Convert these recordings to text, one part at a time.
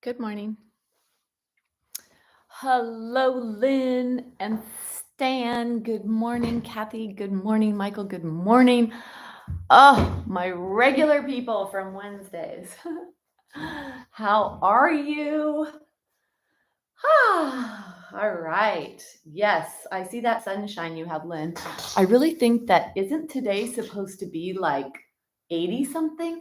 Good morning. Hello, Lynn and Stan. Good morning, Kathy. Good morning, Michael. Good morning. Oh, my regular people from Wednesdays. How are you? All right. Yes, I see that sunshine you have, Lynn. I really think that isn't today supposed to be like 80 something?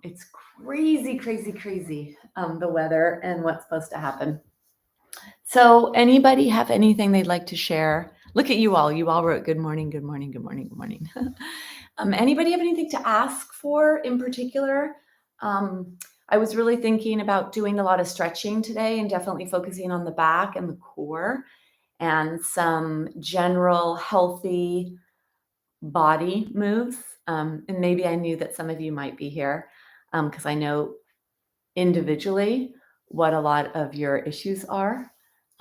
It's crazy, crazy, crazy, the weather and what's supposed to happen. So anybody have anything they'd like to share? Look at you all. You all wrote good morning, good morning, good morning, good morning. Anybody have anything to ask for in particular? I was really thinking about doing a lot of stretching today and definitely focusing on the back and the core and some general healthy body moves. And maybe I knew that some of you might be here because I know individually what a lot of your issues are.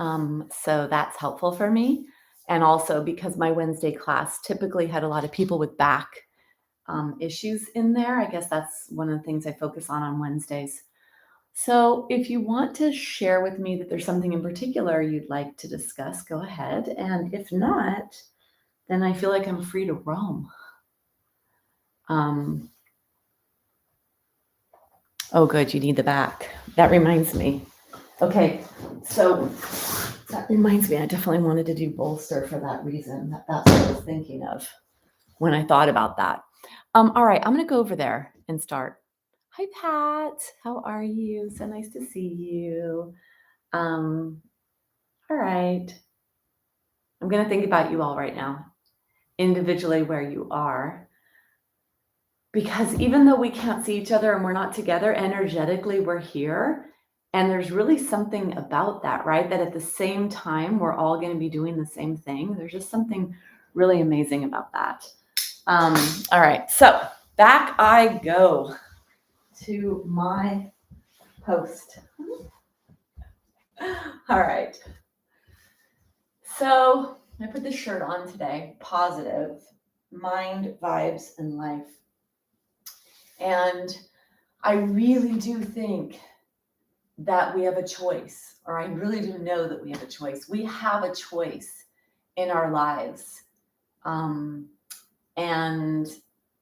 So that's helpful for me. And also because my Wednesday class typically had a lot of people with back issues in there. I guess that's one of the things I focus on Wednesdays. So if you want to share with me that there's something in particular you'd like to discuss, go ahead. And if not, then I feel like I'm free to roam. Oh, good. You need the back. That reminds me. Okay. So that reminds me, I definitely wanted to do bolster for that reason. That's what I was thinking of when I thought about that. All right. I'm going to go over there and start. Hi, Pat. How are you? So nice to see you. All right. I'm going to think about you all right now, individually where you are. Because even though we can't see each other and we're not together, energetically we're here. And there's really something about that, right? That at the same time, we're all going to be doing the same thing. There's just something really amazing about that. All right, so back I go to my post. All right. So I put this shirt on today, positive, mind, vibes, and life. And I really do think that we have a choice, or I really do know that we have a choice. We have a choice in our lives. And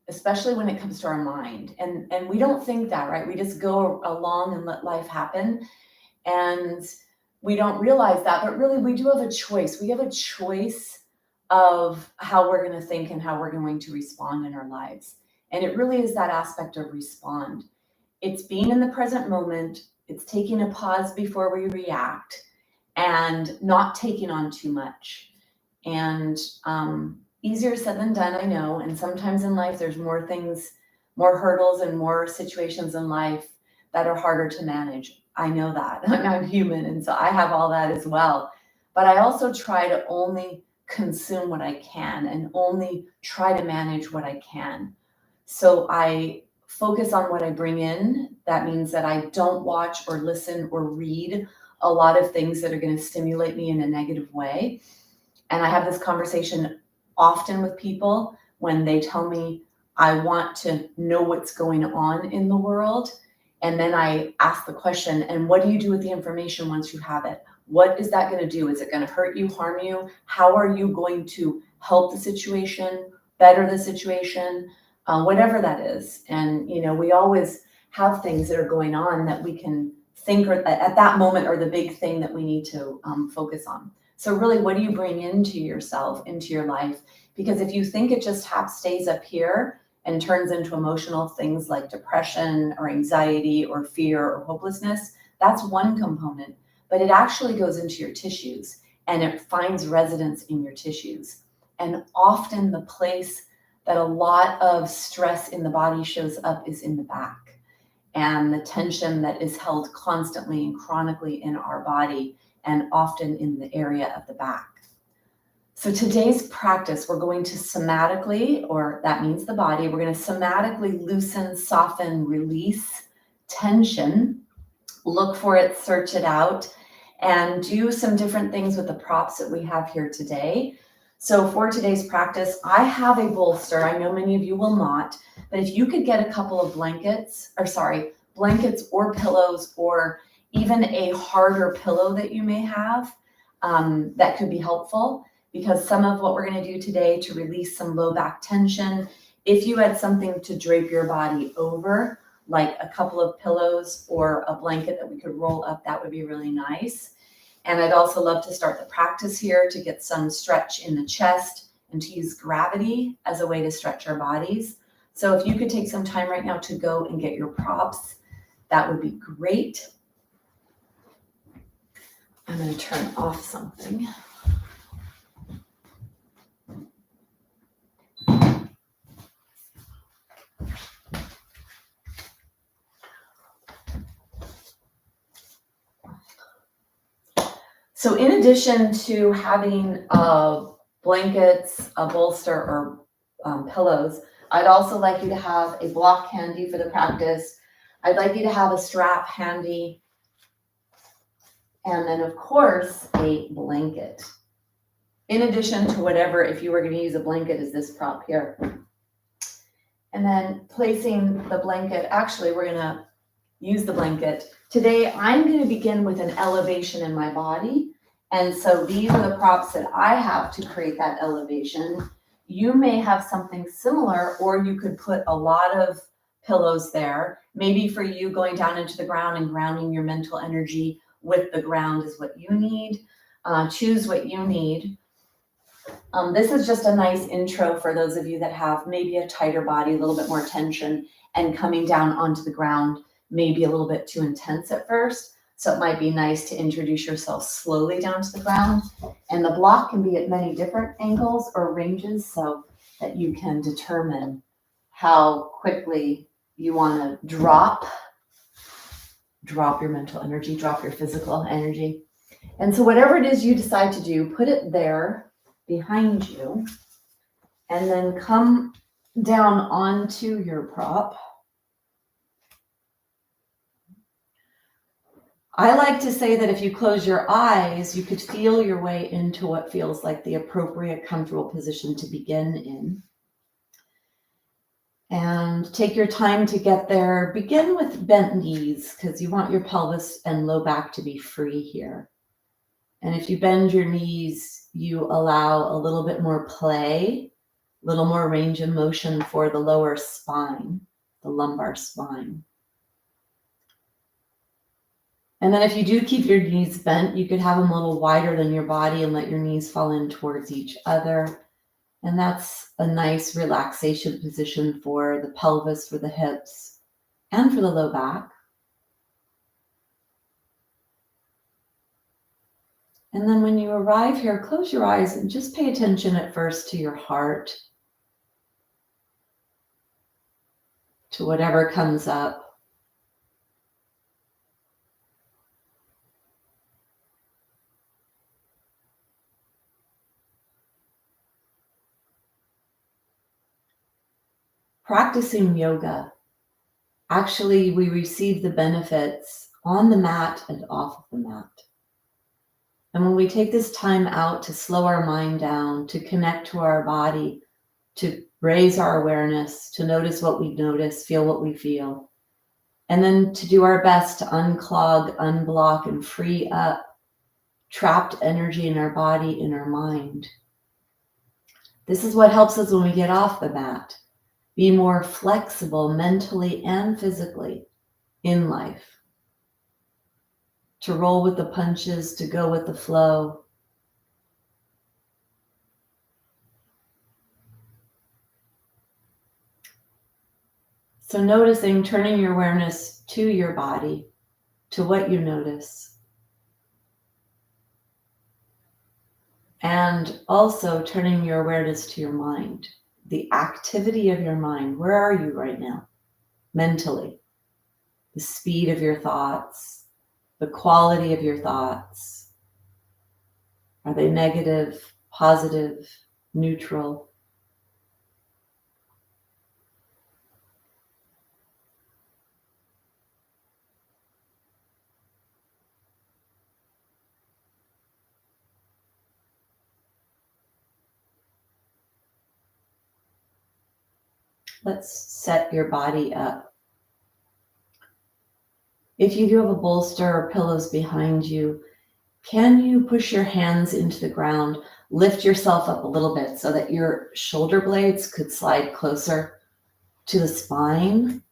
especially when it comes to our mind. And we don't think that, right? We just go along and let life happen. And we don't realize that, but really we do have a choice. We have a choice of how we're going to think and how we're going to respond in our lives. And it really is that aspect of respond. It's being in the present moment. It's taking a pause before we react and not taking on too much. And easier said than done, I know. And sometimes in life, there's more things, more hurdles and more situations in life that are harder to manage. I know that. I'm human. And so I have all that as well. But I also try to only consume what I can and only try to manage what I can. So I focus on what I bring in. That means that I don't watch or listen or read a lot of things that are going to stimulate me in a negative way. And I have this conversation often with people when they tell me I want to know what's going on in the world. And then I ask the question, and what do you do with the information once you have it? What is that going to do? Is it going to hurt you, harm you? How are you going to help the situation, better the situation, whatever that is? And, you know, we always have things that are going on that we can think or at that moment are the big thing that we need to focus on. So really, what do you bring into yourself, into your life? Because if you think it just stays up here and turns into emotional things like depression or anxiety or fear or hopelessness, that's one component. But it actually goes into your tissues and it finds residence in your tissues. And often the place that a lot of stress in the body shows up is in the back. And the tension that is held constantly and chronically in our body and often in the area of the back. So today's practice, we're going to somatically, or that means the body, we're going to somatically loosen, soften, release tension, look for it, search it out, and do some different things with the props that we have here today. So for today's practice, I have a bolster. I know many of you will not, but if you could get a couple of blankets, blankets or pillows, or even a harder pillow that you may have, that could be helpful, because some of what we're going to do today to release some low back tension, if you had something to drape your body over, like a couple of pillows or a blanket that we could roll up, that would be really nice. And I'd also love to start the practice here to get some stretch in the chest and to use gravity as a way to stretch our bodies. So if you could take some time right now to go and get your props, that would be great. I'm going to turn off something. So in addition to having blankets, a bolster, or pillows, I'd also like you to have a block handy for the practice. I'd like you to have a strap handy. And then, of course, a blanket. In addition to whatever, if you were going to use a blanket, is this prop here. And then placing the blanket, actually, we're going to use the blanket. Today, I'm going to begin with an elevation in my body. And so these are the props that I have to create that elevation. You may have something similar, or you could put a lot of pillows there. Maybe for you, going down into the ground and grounding your mental energy with the ground is what you need. Choose what you need. This is just a nice intro for those of you that have maybe a tighter body, a little bit more tension, and coming down onto the ground may be a little bit too intense at first. So it might be nice to introduce yourself slowly down to the ground. And the block can be at many different angles or ranges so that you can determine how quickly you want to drop your mental energy, drop your physical energy. And so whatever it is you decide to do, put it there behind you, and then come down onto your prop. I like to say that if you close your eyes, you could feel your way into what feels like the appropriate, comfortable position to begin in. And take your time to get there. Begin with bent knees, because you want your pelvis and low back to be free here. And if you bend your knees, you allow a little bit more play, a little more range of motion for the lower spine, the lumbar spine. And then if you do keep your knees bent, you could have them a little wider than your body and let your knees fall in towards each other. And that's a nice relaxation position for the pelvis, for the hips, and for the low back. And then when you arrive here, close your eyes and just pay attention at first to your heart, to whatever comes up. Practicing yoga, actually, we receive the benefits on the mat and off of the mat. And when we take this time out to slow our mind down, to connect to our body, to raise our awareness, to notice what we notice, feel what we feel, and then to do our best to unclog, unblock, and free up trapped energy in our body, in our mind. This is what helps us when we get off the mat. Be more flexible mentally and physically in life. To roll with the punches, to go with the flow. So noticing, turning your awareness to your body, to what you notice. And also turning your awareness to your mind. The activity of your mind. Where are you right now? Mentally. The speed of your thoughts. The quality of your thoughts. Are they negative, positive, neutral? Let's set your body up. If you do have a bolster or pillows behind you, can you push your hands into the ground, lift yourself up a little bit so that your shoulder blades could slide closer to the spine?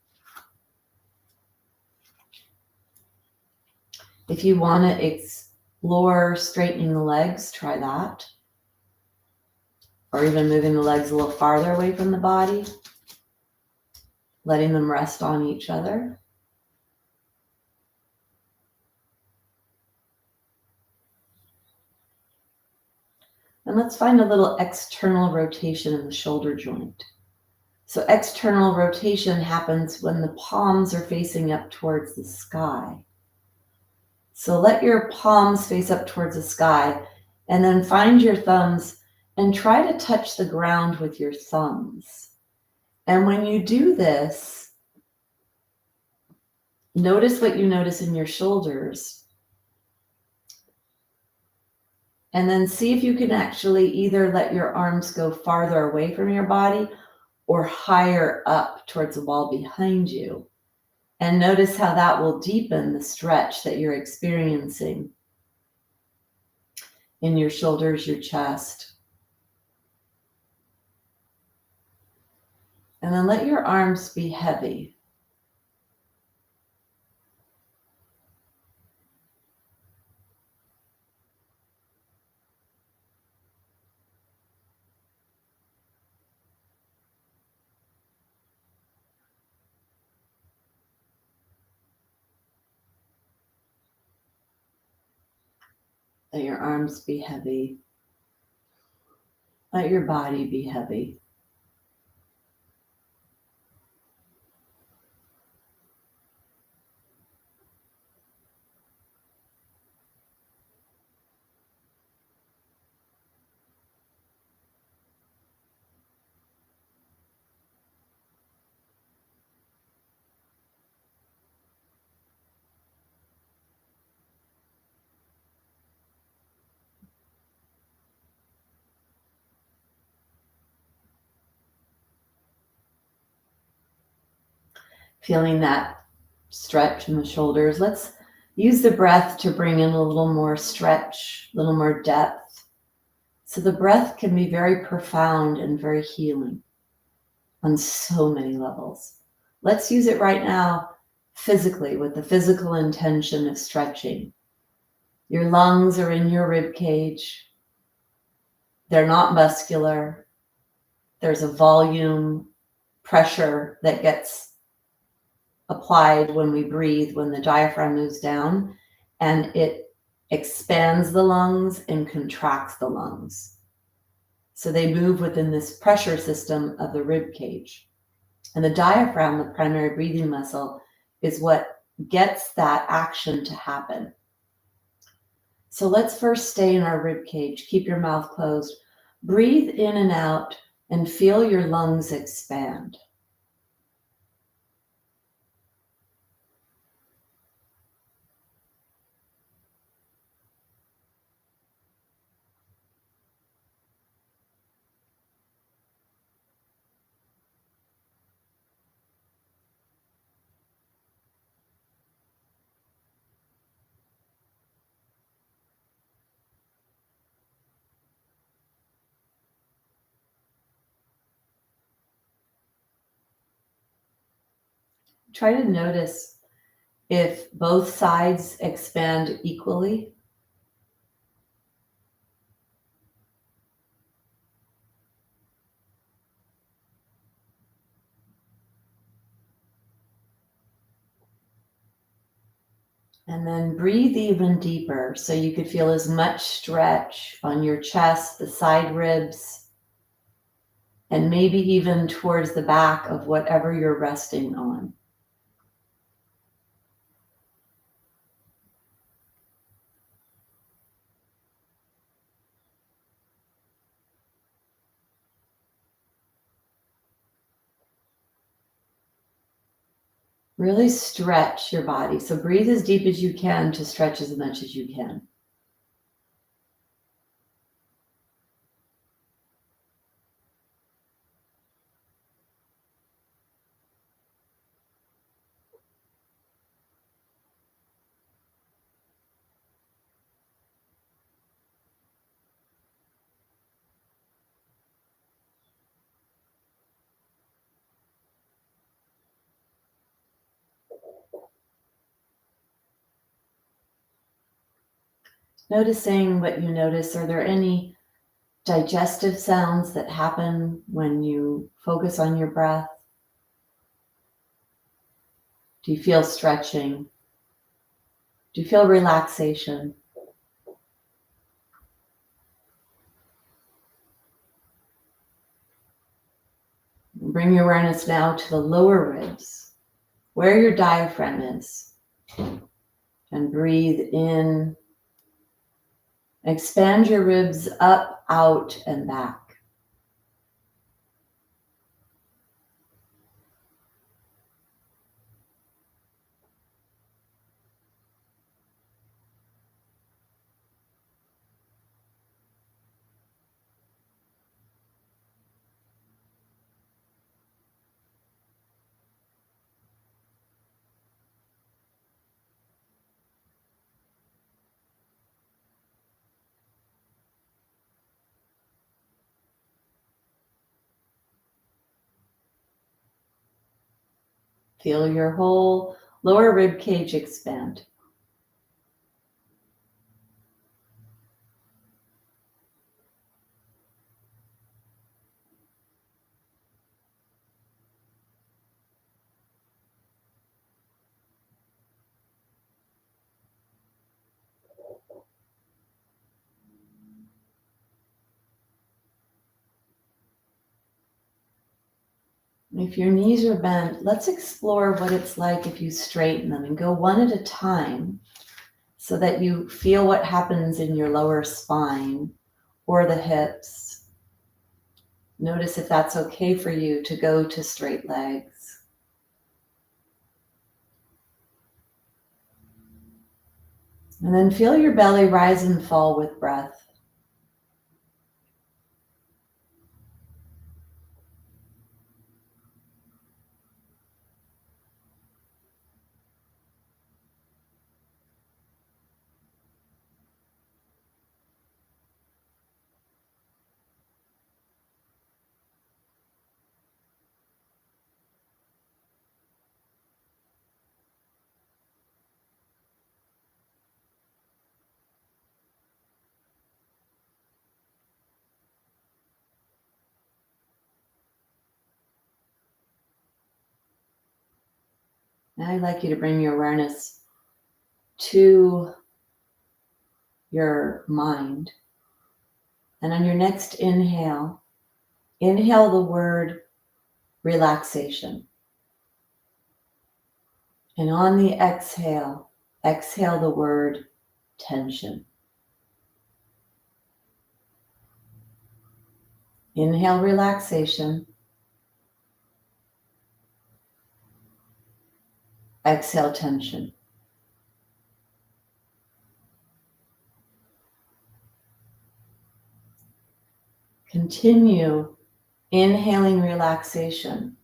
If you want to explore straightening the legs, try that. Or even moving the legs a little farther away from the body, letting them rest on each other. And let's find a little external rotation in the shoulder joint. So external rotation happens when the palms are facing up towards the sky. So let your palms face up towards the sky, and then find your thumbs and try to touch the ground with your thumbs. And when you do this, notice what you notice in your shoulders. And then see if you can actually either let your arms go farther away from your body or higher up towards the wall behind you. And notice how that will deepen the stretch that you're experiencing in your shoulders, your chest. And then let your arms be heavy. Let your arms be heavy. Let your body be heavy. Feeling that stretch in the shoulders. Let's use the breath to bring in a little more stretch, a little more depth. So the breath can be very profound and very healing on so many levels. Let's use it right now physically with the physical intention of stretching. Your lungs are in your rib cage. They're not muscular. There's a volume pressure that gets applied when we breathe, when the diaphragm moves down, and it expands the lungs and contracts the lungs. So they move within this pressure system of the rib cage. And the diaphragm, the primary breathing muscle, is what gets that action to happen. So let's first stay in our rib cage. Keep your mouth closed. Breathe in and out and feel your lungs expand. Try to notice if both sides expand equally. And then breathe even deeper so you could feel as much stretch on your chest, the side ribs, and maybe even towards the back of whatever you're resting on. Really stretch your body. So breathe as deep as you can to stretch as much as you can. Noticing what you notice. Are there any digestive sounds that happen when you focus on your breath? Do you feel stretching? Do you feel relaxation? Bring your awareness now to the lower ribs, where your diaphragm is. And breathe in. Expand your ribs up, out, and back. Feel your whole lower rib cage expand. If your knees are bent, let's explore what it's like if you straighten them and go one at a time so that you feel what happens in your lower spine or the hips. Notice if that's okay for you to go to straight legs. And then feel your belly rise and fall with breath. Now I'd like you to bring your awareness to your mind. And on your next inhale, inhale the word relaxation. And on the exhale, exhale the word tension. Inhale relaxation. Exhale tension. Continue inhaling relaxation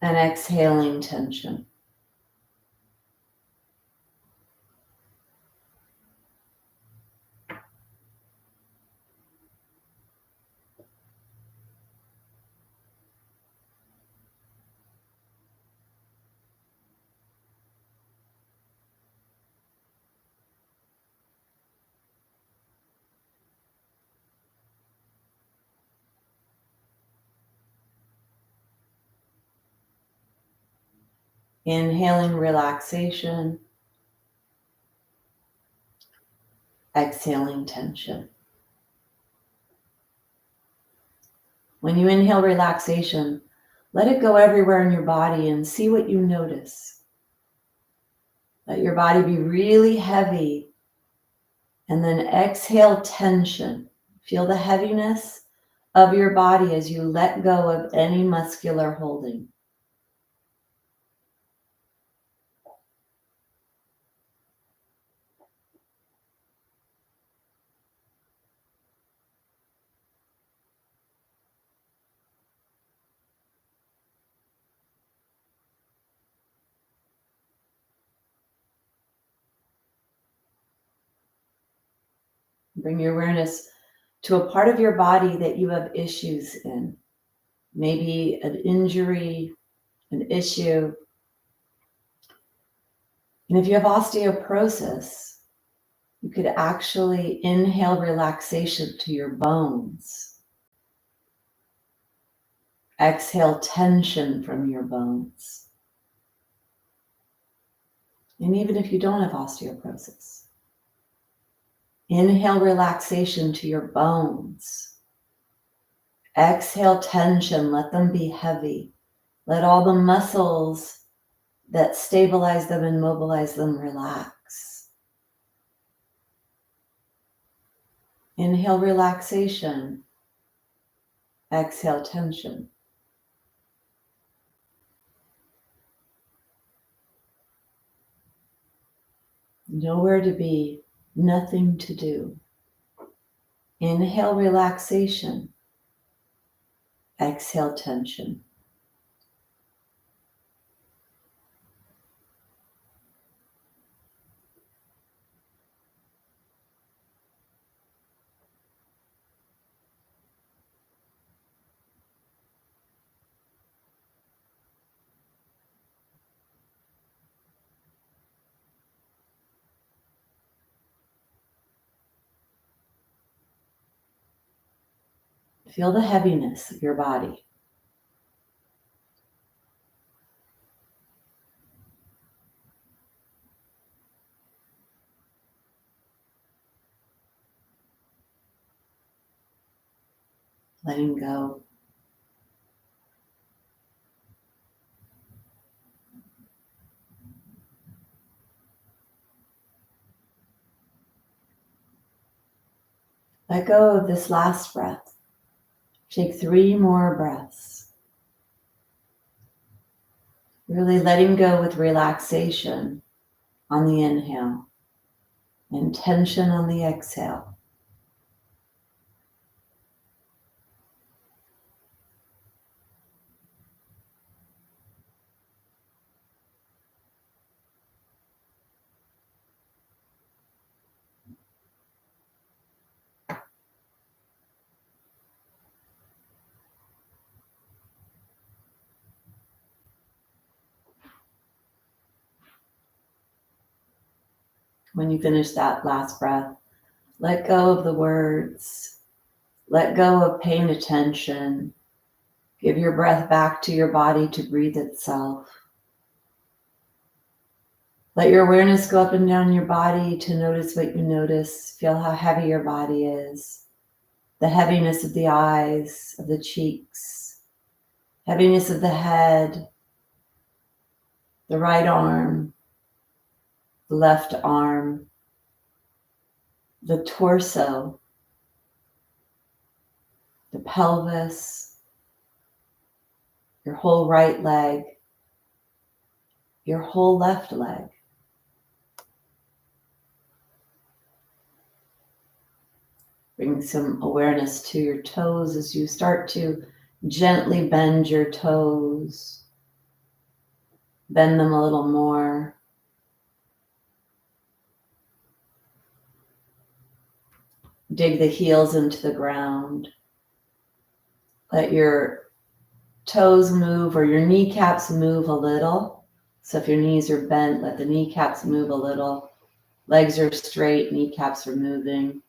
and exhaling tension. Inhaling relaxation, exhaling tension. When you inhale relaxation, let it go everywhere in your body and see what you notice. Let your body be really heavy, and then exhale tension. Feel the heaviness of your body as you let go of any muscular holding. Bring your awareness to a part of your body that you have issues in. Maybe an injury, an issue. And if you have osteoporosis, you could actually inhale relaxation to your bones. Exhale tension from your bones. And even if you don't have osteoporosis, inhale relaxation to your bones. Exhale tension, let them be heavy. Let all the muscles that stabilize them and mobilize them relax. Inhale relaxation. Exhale tension. Nowhere to be, nothing to do. Inhale relaxation. Exhale tension. Feel the heaviness of your body. Letting go. Let go of this last breath. Take 3 more breaths. Really letting go with relaxation on the inhale and tension on the exhale. When you finish that last breath, let go of the words. Let go of paying attention. Give your breath back to your body to breathe itself. Let your awareness go up and down your body to notice what you notice. Feel how heavy your body is. The heaviness of the eyes, of the cheeks, heaviness of the head, the right arm, the left arm, the torso, the pelvis, your whole right leg, your whole left leg. Bring some awareness to your toes as you start to gently bend your toes. Bend them a little more. Dig the heels into the ground. Let your toes move or your kneecaps move a little. So if your knees are bent, let the kneecaps move a little. Legs are straight, kneecaps are moving.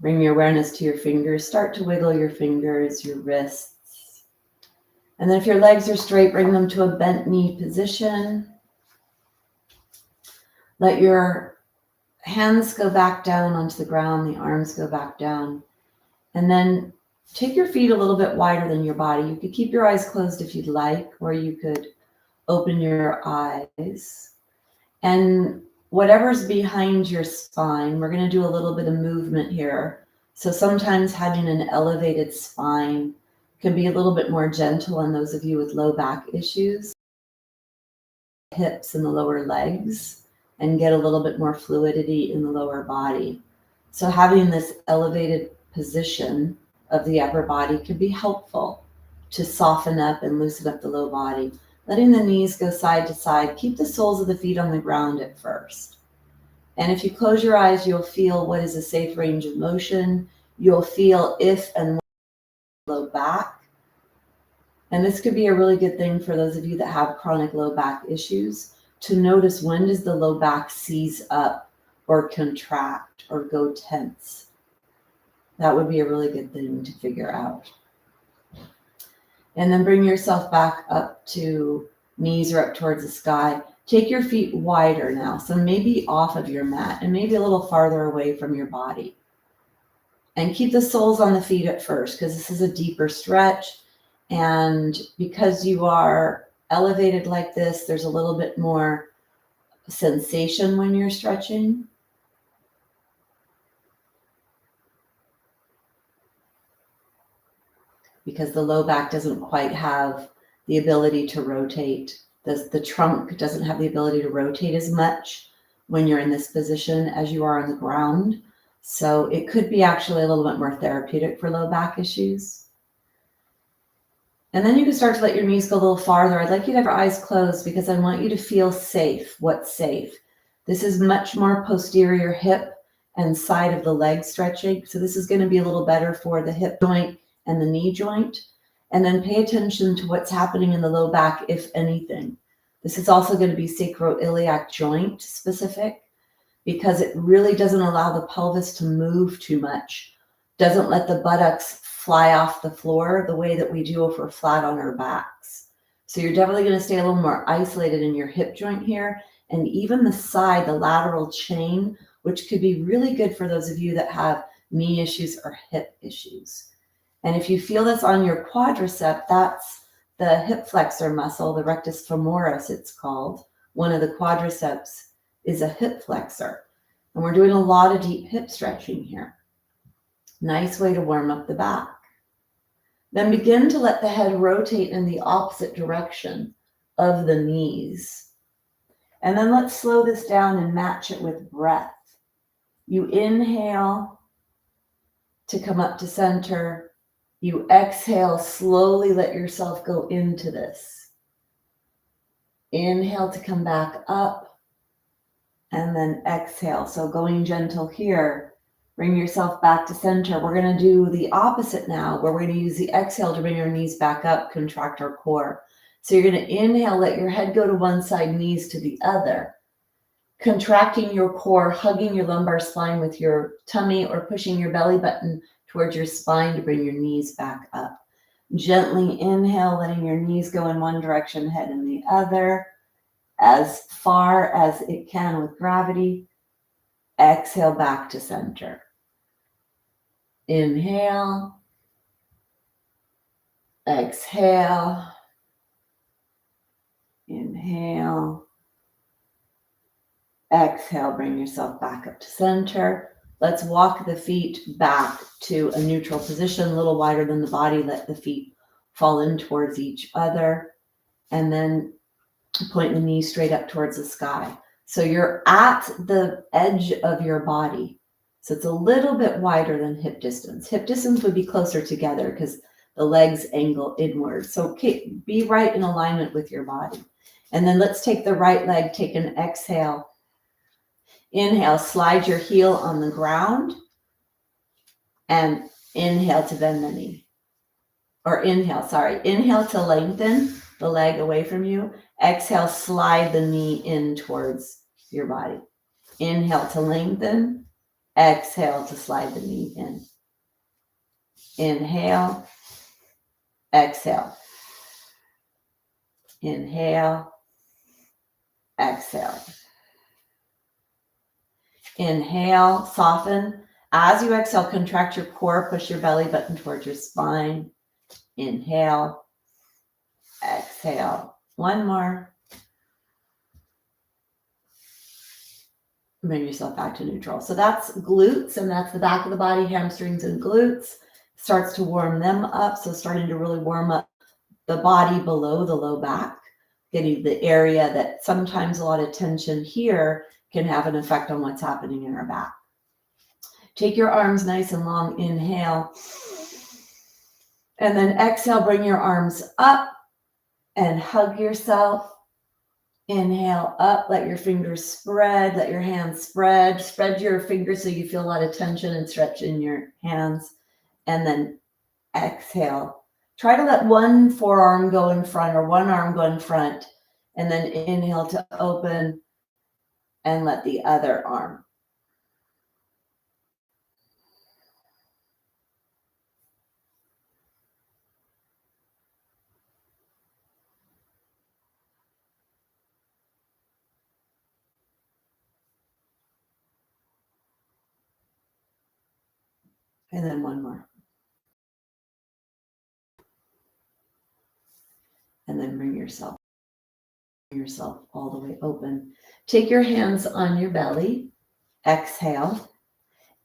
Bring your awareness to your fingers. Start to wiggle your fingers, your wrists. And then if your legs are straight, bring them to a bent knee position. Let your hands go back down onto the ground, the arms go back down. And then take your feet a little bit wider than your body. You could keep your eyes closed if you'd like, or you could open your eyes. And whatever's behind your spine, we're going to do a little bit of movement here. So sometimes having an elevated spine can be a little bit more gentle on those of you with low back issues, hips and the lower legs, and get a little bit more fluidity in the lower body. So having this elevated position of the upper body can be helpful to soften up and loosen up the low body. Letting the knees go side to side. Keep the soles of the feet on the ground at first. And if you close your eyes, you'll feel what is a safe range of motion. You'll feel if and when low back. And this could be a really good thing for those of you that have chronic low back issues. to notice when does the low back seize up or contract or go tense. That would be a really good thing to figure out. And then bring yourself back up to knees or up towards the sky. Take your feet wider now, so maybe off of your mat and maybe a little farther away from your body. And keep the soles on the feet at first, because this is a deeper stretch. And because you are elevated like this, there's a little bit more sensation when you're stretching. Because the low back doesn't quite have the ability to rotate. The trunk doesn't have the ability to rotate as much when you're in this position as you are on the ground. So it could be actually a little bit more therapeutic for low back issues. And then you can start to let your knees go a little farther. I'd like you to have your eyes closed because I want you to feel safe. What's safe? This is much more posterior hip and side of the leg stretching. So this is going to be a little better for the hip joint and the knee joint. And then pay attention to what's happening in the low back, if anything. This is also going to be sacroiliac joint specific because it really doesn't allow the pelvis to move too much. Doesn't let the buttocks fly off the floor the way that we do if we're flat on our backs. So you're definitely going to stay a little more isolated in your hip joint here. And even the side, the lateral chain, which could be really good for those of you that have knee issues or hip issues. And if you feel this on your quadricep, that's the hip flexor muscle, the rectus femoris it's called. One of the quadriceps is a hip flexor. And we're doing a lot of deep hip stretching here. Nice way to warm up the back. Then begin to let the head rotate in the opposite direction of the knees. And then let's slow this down and match it with breath. You inhale to come up to center. You exhale, slowly let yourself go into this. Inhale to come back up, and then exhale. So going gentle here, bring yourself back to center. We're going to do the opposite now, where we're going to use the exhale to bring your knees back up, contract our core. So you're going to inhale, let your head go to one side, knees to the other. Contracting your core, hugging your lumbar spine with your tummy or pushing your belly button towards your spine to bring your knees back up. Gently inhale, letting your knees go in one direction, head in the other, as far as it can with gravity. Exhale back to center. Inhale. Exhale. Inhale. Exhale, bring yourself back up to center. Let's walk the feet back to a neutral position, a little wider than the body. Let the feet fall in towards each other. And then point the knees straight up towards the sky. So you're at the edge of your body. So it's a little bit wider than hip distance. Hip distance would be closer together because the legs angle inward. So be right in alignment with your body. And then let's take the right leg, take an exhale. Inhale, slide your heel on the ground and inhale to bend the knee. Or inhale to lengthen the leg away from you. Exhale, slide the knee in towards your body. Inhale to lengthen. Exhale to slide the knee in. Inhale. Exhale. Inhale. Exhale. Inhale, soften. As you exhale, contract your core, push your belly button towards your spine. Inhale, exhale. One more. Bring yourself back to neutral. So that's glutes, and that's the back of the body, hamstrings and glutes. Starts to warm them up. So starting to really warm up the body below the low back, getting the area that sometimes a lot of tension here can have an effect on what's happening in our back. Take your arms nice and long. Inhale. And then exhale, bring your arms up and hug yourself. Inhale up, let your fingers spread, let your hands spread. Spread your fingers so you feel a lot of tension and stretch in your hands. And then exhale. Try to let one forearm go in front or one arm go in front And then inhale to open and let the other arm. And then one more. And then bring yourself all the way open. Take your hands on your belly. Exhale.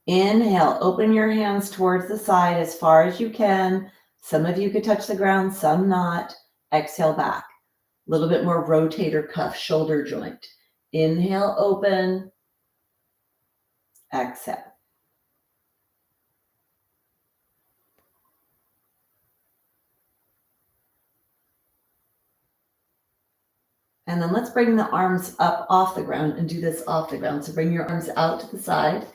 Inhale, open your hands towards the side as far as you can. Some of you could touch the ground, some not. Exhale back. A little bit more rotator cuff, shoulder joint. Inhale, open. Exhale. And then let's bring the arms up off the ground and do this off the ground. So bring your arms out to the side.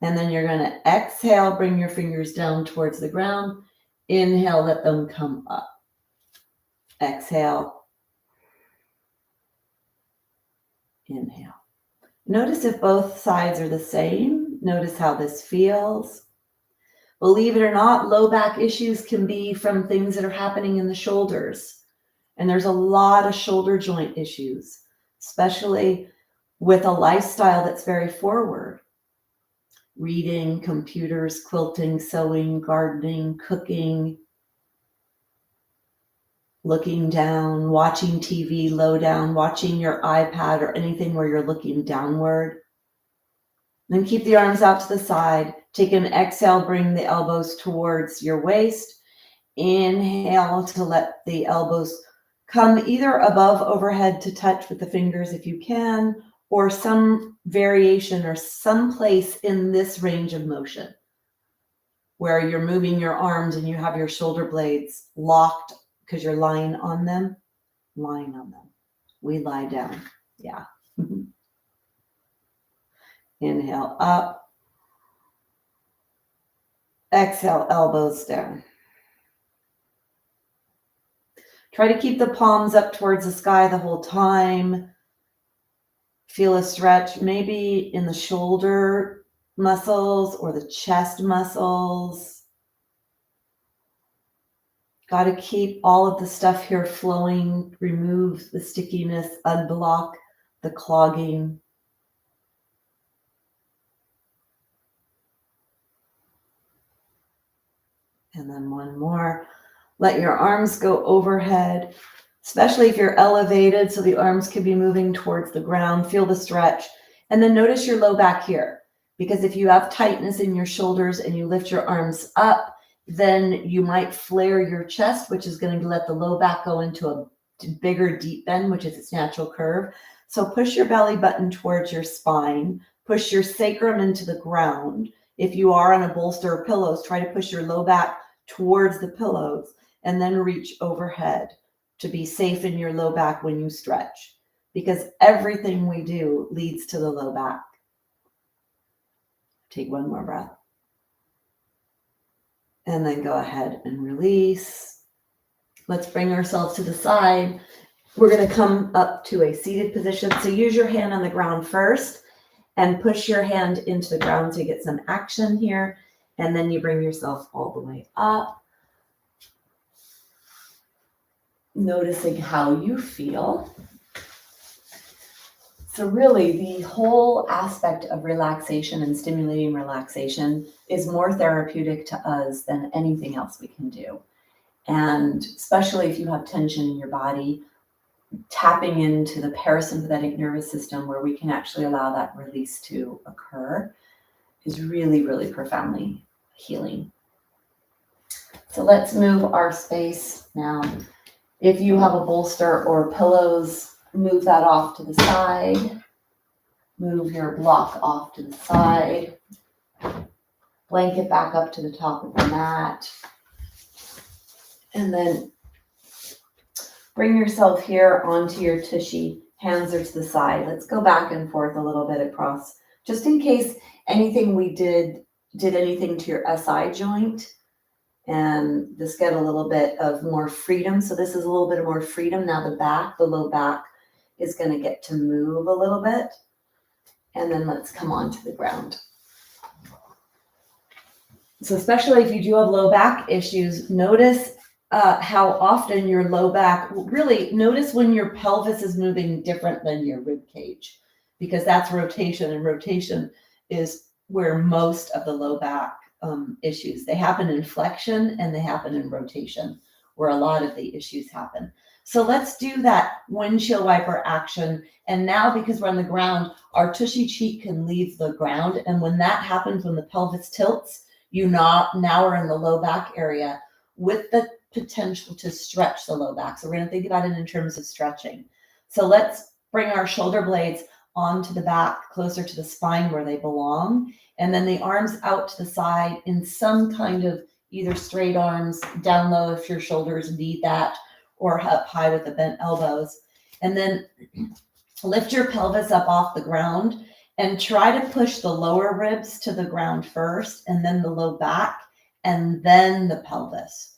And then you're going to exhale, bring your fingers down towards the ground. Inhale, let them come up. Exhale. Inhale. Notice if both sides are the same. Notice how this feels. Believe it or not, low back issues can be from things that are happening in the shoulders. And there's a lot of shoulder joint issues, especially with a lifestyle that's very forward. Reading, computers, quilting, sewing, gardening, cooking, looking down, watching TV low down, watching your iPad or anything where you're looking downward. Then keep the arms out to the side. Take an exhale, bring the elbows towards your waist. Inhale to let the elbows come either above overhead to touch with the fingers if you can, or some variation or some place in this range of motion where you're moving your arms and you have your shoulder blades locked because you're lying on them. Lying on them. We lie down. Yeah. Inhale up. Exhale, elbows down. Try to keep the palms up towards the sky the whole time. Feel a stretch maybe in the shoulder muscles or the chest muscles. Got to keep all of the stuff here flowing, remove the stickiness, unblock the clogging. And then one more. Let your arms go overhead, especially if you're elevated, so the arms could be moving towards the ground. Feel the stretch. And then notice your low back here, because if you have tightness in your shoulders and you lift your arms up, then you might flare your chest, which is going to let the low back go into a bigger deep bend, which is its natural curve. So push your belly button towards your spine, push your sacrum into the ground. If you are on a bolster or pillows, try to push your low back towards the pillows and then reach overhead to be safe in your low back when you stretch, because everything we do leads to the low back. Take one more breath. And then go ahead and release. Let's bring ourselves to the side. We're going to come up to a seated position. So use your hand on the ground first and push your hand into the ground so you get some action here. And then you bring yourself all the way up. Noticing how you feel. So really, the whole aspect of relaxation and stimulating relaxation is more therapeutic to us than anything else we can do. And especially if you have tension in your body, tapping into the parasympathetic nervous system where we can actually allow that release to occur is really, really profoundly healing. So let's move our space now. If you have a bolster or pillows, move that off to the side. Move your block off to the side. Blanket back up to the top of the mat. And then bring yourself here onto your tushy. Hands are to the side. Let's go back and forth a little bit across, just in case anything we did anything to your SI joint. And just get a little bit of more freedom. So this is a little bit of more freedom. Now the back, the low back is going to get to move a little bit. And then let's come on to the ground. So especially if you do have low back issues, notice how often your low back, really notice when your pelvis is moving different than your rib cage, because that's rotation, and rotation is where most of the low back issues, they happen in flexion and they happen in rotation, where a lot of the issues happen. So let's do that windshield wiper action. And now, because we're on the ground, our tushy cheek can leave the ground. And when that happens, when the pelvis tilts, you now are in the low back area with the potential to stretch the low back. So we're going to think about it in terms of stretching. So let's bring our shoulder blades onto the back, closer to the spine where they belong. And then the arms out to the side in some kind of either straight arms, down low if your shoulders need that, or up high with the bent elbows. And then lift your pelvis up off the ground and try to push the lower ribs to the ground first, and then the low back, and then the pelvis.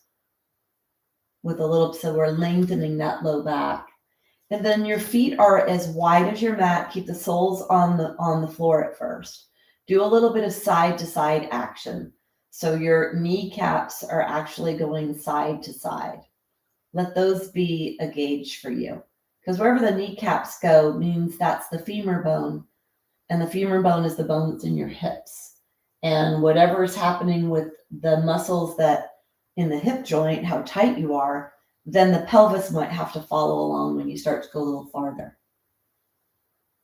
With a little, so we're lengthening that low back. And then your feet are as wide as your mat. Keep the soles on the floor at first. Do a little bit of side to side action. So your kneecaps are actually going side to side. Let those be a gauge for you. Because wherever the kneecaps go means that's the femur bone. And the femur bone is the bone that's in your hips. And whatever is happening with the muscles that in the hip joint, how tight you are, then the pelvis might have to follow along when you start to go a little farther.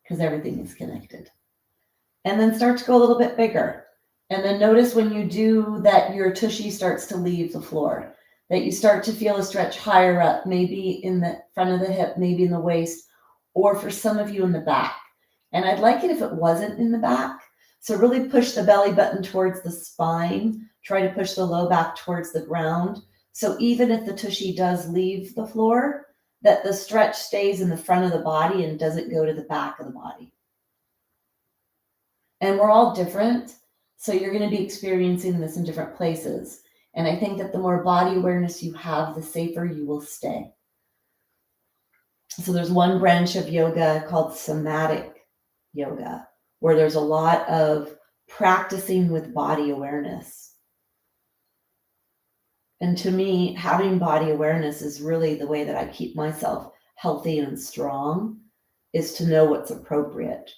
Because everything is connected. And then start to go a little bit bigger. And then notice when you do that, your tushy starts to leave the floor. That you start to feel a stretch higher up, maybe in the front of the hip, maybe in the waist, or for some of you in the back. And I'd like it if it wasn't in the back. So really push the belly button towards the spine. Try to push the low back towards the ground. So even if the tushy does leave the floor, that the stretch stays in the front of the body and doesn't go to the back of the body. And we're all different. So you're going to be experiencing this in different places. And I think that the more body awareness you have, the safer you will stay. So there's one branch of yoga called somatic yoga, where there's a lot of practicing with body awareness. And to me, having body awareness is really the way that I keep myself healthy and strong, is to know what's appropriate.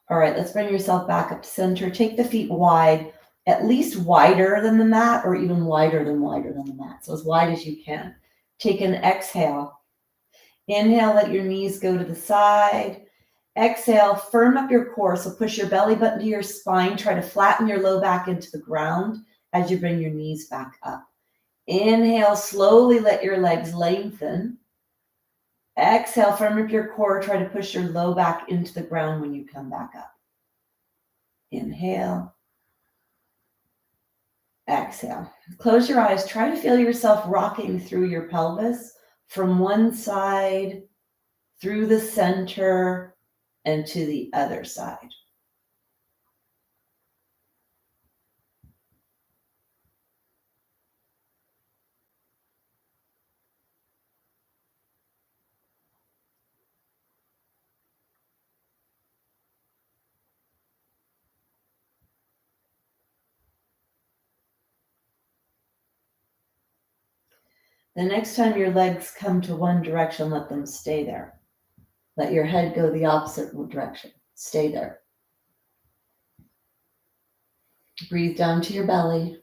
All right, let's bring yourself back up to center. Take the feet wide, at least wider than the mat, or even wider than the mat. So as wide as you can. Take an exhale. Inhale, let your knees go to the side. Exhale, firm up your core. So push your belly button to your spine. Try to flatten your low back into the ground as you bring your knees back up. Inhale, slowly let your legs lengthen. Exhale, firm up your core. Try to push your low back into the ground when you come back up. Inhale. Exhale. Close your eyes. Try to feel yourself rocking through your pelvis from one side, through the center, and to the other side. The next time your legs come to one direction, let them stay there. Let your head go the opposite direction. Stay there. Breathe down to your belly.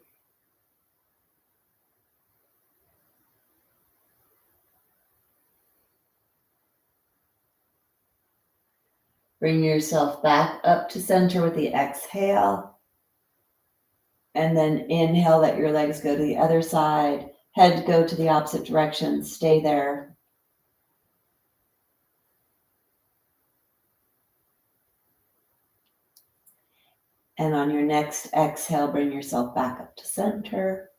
Bring yourself back up to center with the exhale. And then inhale, let your legs go to the other side. Head go to the opposite direction. Stay there. And on your next exhale, bring yourself back up to center.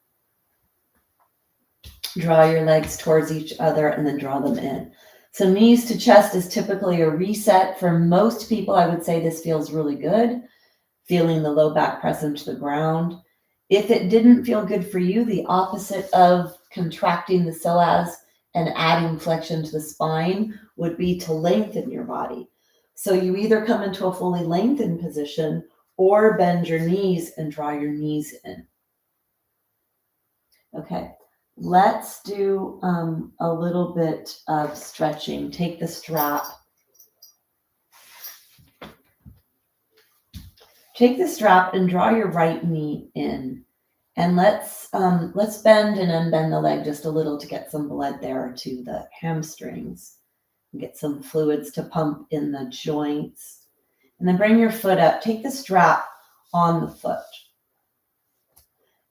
Draw your legs towards each other and then draw them in. So knees to chest is typically a reset. For most people, I would say this feels really good. Feeling the low back press into the ground. If it didn't feel good for you, the opposite of contracting the psoas and adding flexion to the spine would be to lengthen your body. So you either come into a fully lengthened position or bend your knees and draw your knees in. Okay, let's do a little bit of stretching. Take the strap. Take the strap and draw your right knee in. And let's bend and unbend the leg just a little to get some blood there to the hamstrings. Get some fluids to pump in the joints. And then bring your foot up. Take the strap on the foot.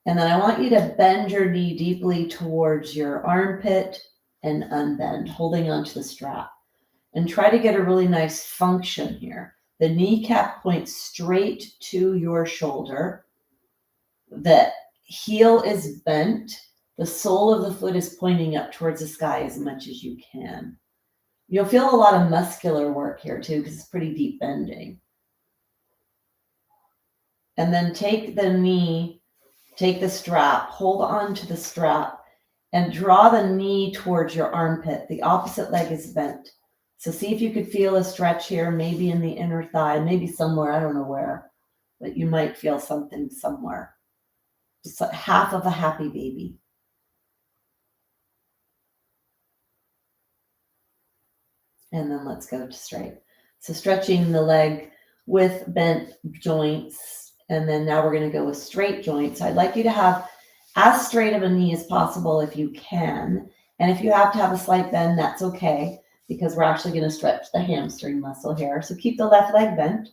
And then I want you to bend your knee deeply towards your armpit and unbend, holding onto the strap. And try to get a really nice function here. The kneecap points straight to your shoulder. The heel is bent. The sole of the foot is pointing up towards the sky as much as you can. You'll feel a lot of muscular work here too, because it's pretty deep bending. And then take the knee, take the strap, hold on to the strap, and draw the knee towards your armpit. The opposite leg is bent. So see if you could feel a stretch here, maybe in the inner thigh, maybe somewhere, I don't know where, but you might feel something somewhere. Just like half of a happy baby. And then let's go to straight. So stretching the leg with bent joints. And then now we're going to go with straight joints. I'd like you to have as straight of a knee as possible if you can. And if you have to have a slight bend, that's okay, because we're actually going to stretch the hamstring muscle here. So keep the left leg bent.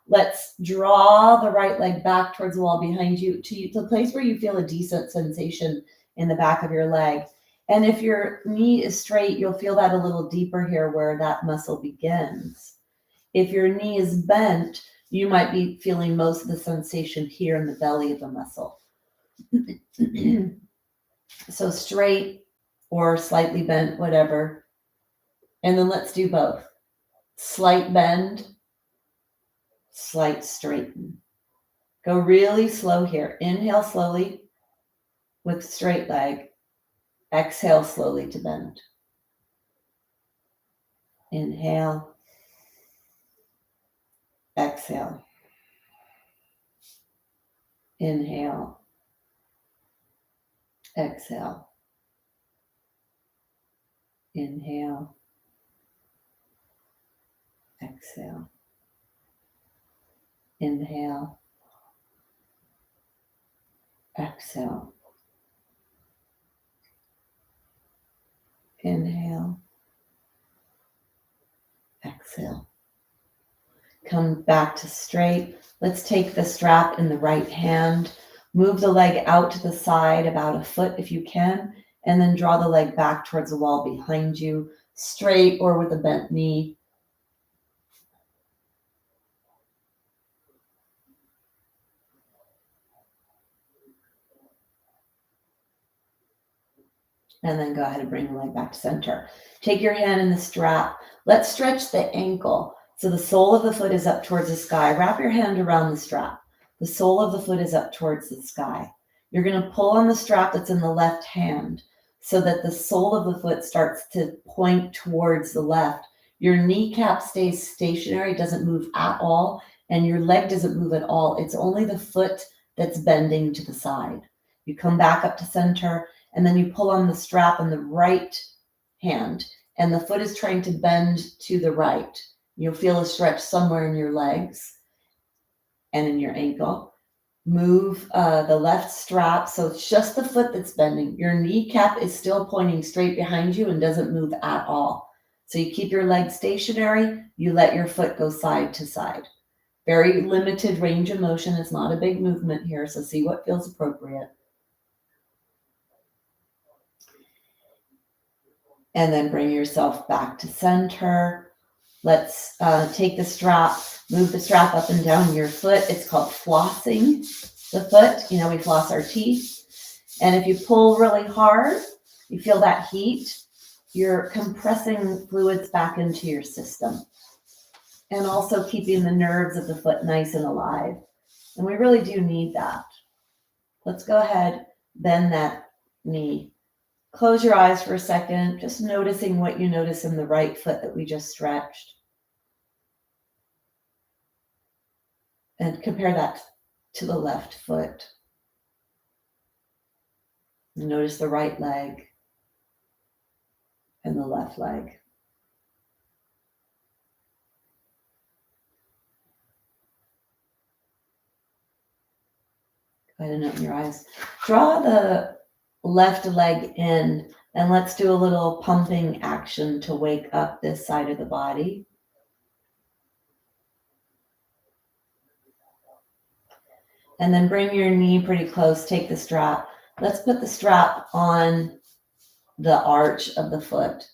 Let's draw the right leg back towards the wall behind you to the place where you feel a decent sensation in the back of your leg. And if your knee is straight, you'll feel that a little deeper here where that muscle begins. If your knee is bent, you might be feeling most of the sensation here in the belly of the muscle. So straight or slightly bent, whatever. And then let's do both. Slight bend, slight straighten. Go really slow here. Inhale slowly with straight leg. Exhale slowly to bend. Inhale. Exhale. Inhale. Exhale. Inhale. Exhale. Inhale. Exhale. Inhale. Exhale. Come back to straight. Let's take the strap in the right hand. Move the leg out to the side about a foot if you can, and then draw the leg back towards the wall behind you, straight or with a bent knee. And then go ahead and bring the leg back to center. Take your hand in the strap. Let's stretch the ankle. So the sole of the foot is up towards the sky. Wrap your hand around the strap. The sole of the foot is up towards the sky. You're going to pull on the strap that's in the left hand so that the sole of the foot starts to point towards the left. Your kneecap stays stationary, doesn't move at all, and your leg doesn't move at all. It's only the foot that's bending to the side. You come back up to center, and then you pull on the strap in the right hand, and the foot is trying to bend to the right. You'll feel a stretch somewhere in your legs and in your ankle. Move the left strap, so it's just the foot that's bending. Your kneecap is still pointing straight behind you and doesn't move at all. So you keep your leg stationary, you let your foot go side to side. Very limited range of motion. It's not a big movement here, so see what feels appropriate. And then bring yourself back to center. Let's take the strap, move the strap up and down your foot. It's called flossing the foot. You know, we floss our teeth. And if you pull really hard, you feel that heat, you're compressing fluids back into your system. And also keeping the nerves of the foot nice and alive. And we really do need that. Let's go ahead, bend that knee. Close your eyes for a second, just noticing what you notice in the right foot that we just stretched. And compare that to the left foot. Notice the right leg and the left leg. Go ahead and open your eyes. Draw the left leg in, and let's do a little pumping action to wake up this side of the body. And then bring your knee pretty close, take the strap. Let's put the strap on the arch of the foot.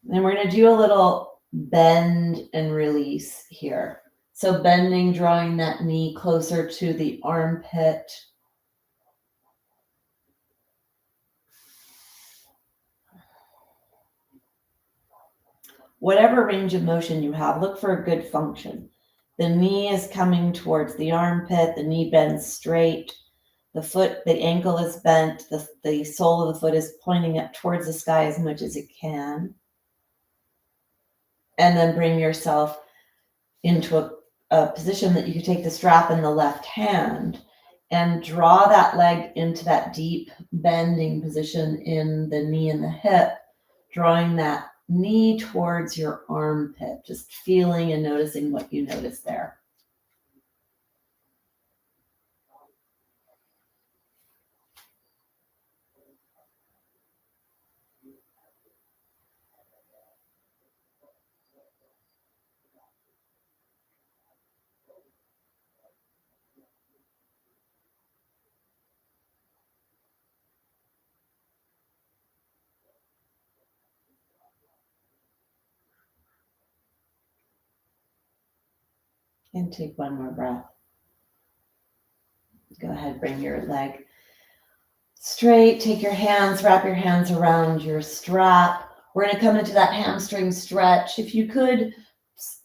And we're going to do a little bend and release here. So bending, drawing that knee closer to the armpit. Whatever range of motion you have, look for a good function. The knee is coming towards the armpit, the knee bends straight, the ankle is bent, the sole of the foot is pointing up towards the sky as much as it can. And then bring yourself into a position that you can take the strap in the left hand and draw that leg into that deep bending position in the knee and the hip, drawing that knee towards your armpit, just feeling and noticing what you notice there. And take one more breath. Go ahead, bring your leg straight. Take your hands, wrap your hands around your strap. We're going to come into that hamstring stretch. If you could,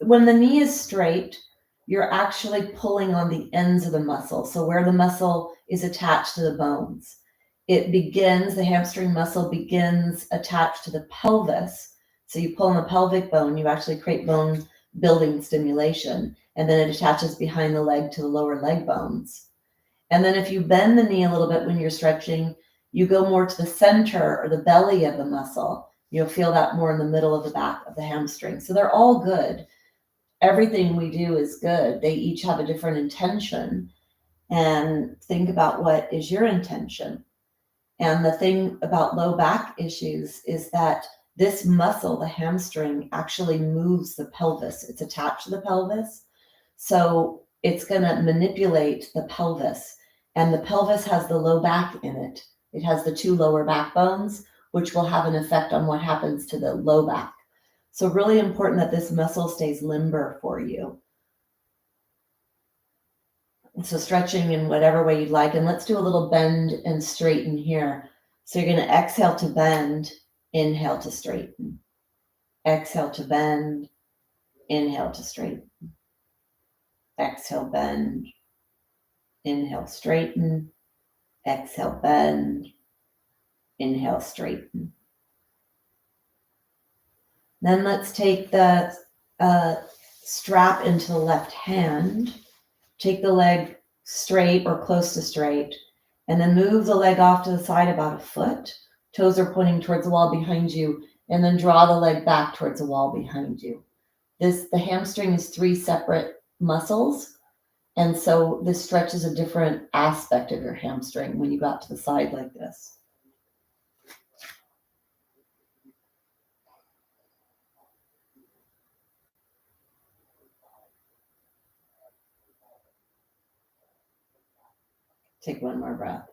when the knee is straight, you're actually pulling on the ends of the muscle. So where the muscle is attached to the bones. The hamstring muscle begins attached to the pelvis. So you pull on the pelvic bone, you actually create bone building stimulation. And then it attaches behind the leg to the lower leg bones. And then if you bend the knee a little bit when you're stretching, you go more to the center or the belly of the muscle. You'll feel that more in the middle of the back of the hamstring. So they're all good. Everything we do is good. They each have a different intention. And think about what is your intention. And the thing about low back issues is that this muscle, the hamstring, actually moves the pelvis. It's attached to the pelvis. So it's going to manipulate the pelvis. And the pelvis has the low back in it. It has the two lower back bones, which will have an effect on what happens to the low back. So really important that this muscle stays limber for you. So stretching in whatever way you'd like. And let's do a little bend and straighten here. So you're going to exhale to bend, inhale to straighten. Exhale to bend, inhale to straighten. Exhale, bend, inhale, straighten. Exhale, bend, inhale, straighten. Then let's take the strap into the left hand. Take the leg straight or close to straight, and then move the leg off to the side about a foot. Toes are pointing towards the wall behind you, and then draw the leg back towards the wall behind you. The hamstring is 3 separate muscles, and so this stretches a different aspect of your hamstring when you got to the side like this. Take one more breath.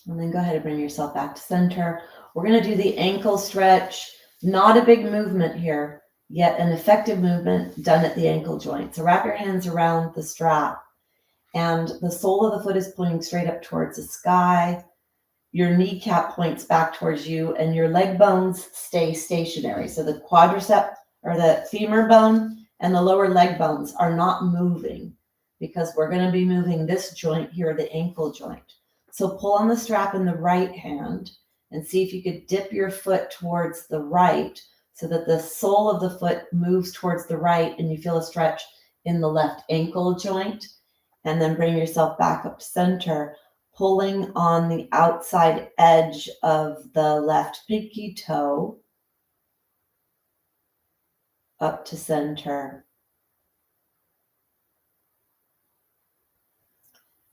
And then go ahead and bring yourself back to center. We're going to do the ankle stretch. Not a big movement here, yet an effective movement done at the ankle joint. So wrap your hands around the strap, and the sole of the foot is pointing straight up towards the sky. Your kneecap points back towards you, and your leg bones stay stationary. So the quadricep or the femur bone and the lower leg bones are not moving. because we're going to be moving this joint here, the ankle joint. So pull on the strap in the right hand and see if you could dip your foot towards the right so that the sole of the foot moves towards the right and you feel a stretch in the left ankle joint. And then bring yourself back up to center, pulling on the outside edge of the left pinky toe up to center.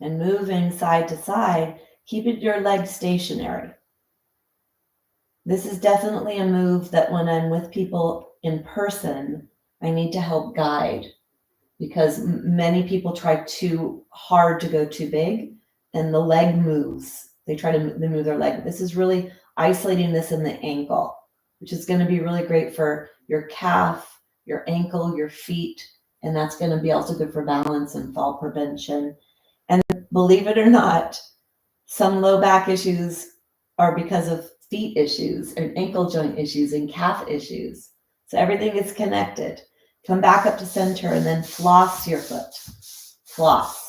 And moving side to side, keeping your legs stationary. This is definitely a move that when I'm with people in person, I need to help guide, because many people try too hard to go too big and the leg moves. They move their leg. This is really isolating this in the ankle, which is going to be really great for your calf, your ankle, your feet, and that's going to be also good for balance and fall prevention. And believe it or not, some low back issues are because of feet issues and ankle joint issues and calf issues. So everything is connected. Come back up to center and then floss your foot. Floss.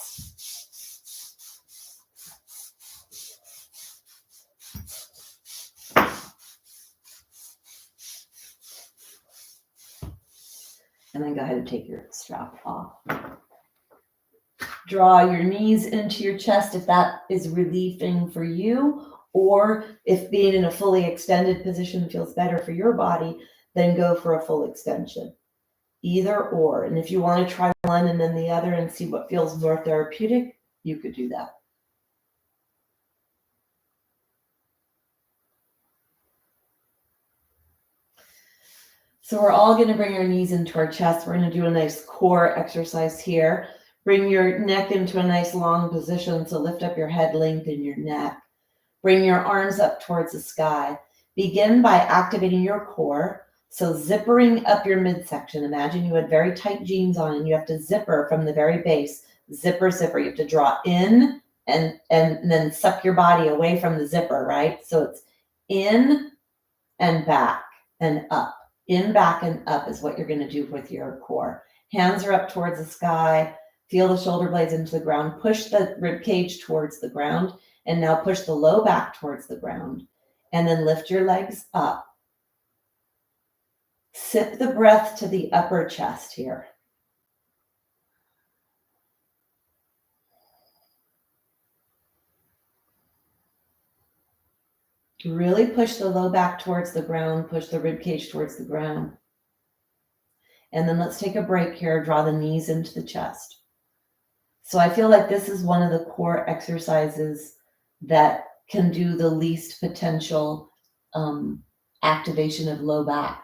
And then go ahead and take your strap off. Draw your knees into your chest if that is relieving for you, or if being in a fully extended position feels better for your body, then go for a full extension. Either or. And if you want to try one and then the other and see what feels more therapeutic, you could do that. So we're all going to bring our knees into our chest. We're going to do a nice core exercise here. Bring your neck into a nice long position. So lift up your head, lengthen your neck. Bring your arms up towards the sky. Begin by activating your core. So zippering up your midsection. Imagine you had very tight jeans on and you have to zipper from the very base. Zipper, zipper. You have to draw in and then suck your body away from the zipper, right? So it's in and back and up. In, back, and up is what you're going to do with your core. Hands are up towards the sky. Feel the shoulder blades into the ground. Push the rib cage towards the ground. And now push the low back towards the ground. And then lift your legs up. Sip the breath to the upper chest here. Really push the low back towards the ground, push the rib cage towards the ground. And then let's take a break here, draw the knees into the chest. So I feel like this is one of the core exercises that can do the least potential activation of low back,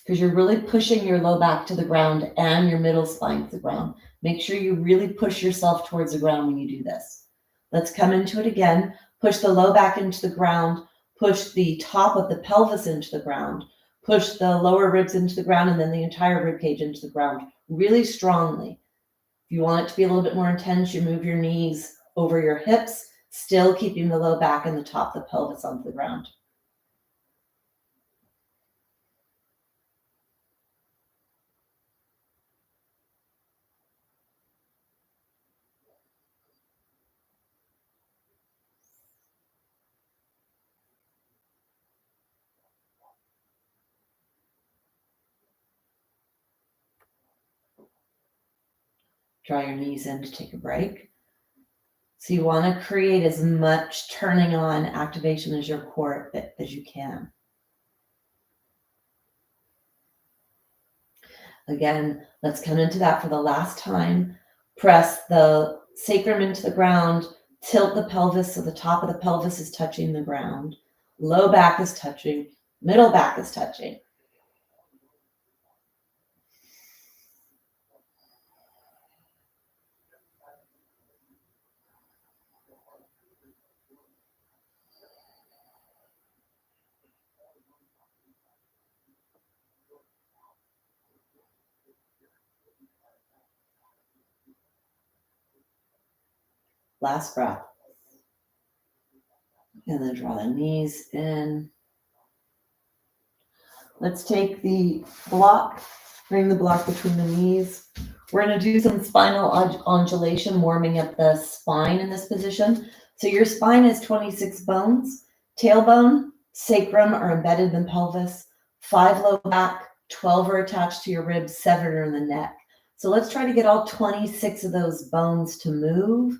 because you're really pushing your low back to the ground and your middle spine to the ground. Make sure you really push yourself towards the ground when you do this. Let's come into it again. Push the low back into the ground. Push the top of the pelvis into the ground. Push the lower ribs into the ground and then the entire rib cage into the ground really strongly. If you want it to be a little bit more intense, you move your knees over your hips, still keeping the low back and the top of the pelvis onto the ground. Draw your knees in to take a break. So you want to create as much turning on activation as your core as you can. Again, let's come into that for the last time. Press the sacrum into the ground, tilt the pelvis so the top of the pelvis is touching the ground. Low back is touching, middle back is touching. Last breath. And then draw the knees in. Let's take the block, bring the block between the knees. We're going to do some spinal undulation, warming up the spine in this position. So your spine is 26 bones. Tailbone, sacrum are embedded in the pelvis. 5 low back, 12 are attached to your ribs, 7 are in the neck. So let's try to get all 26 of those bones to move.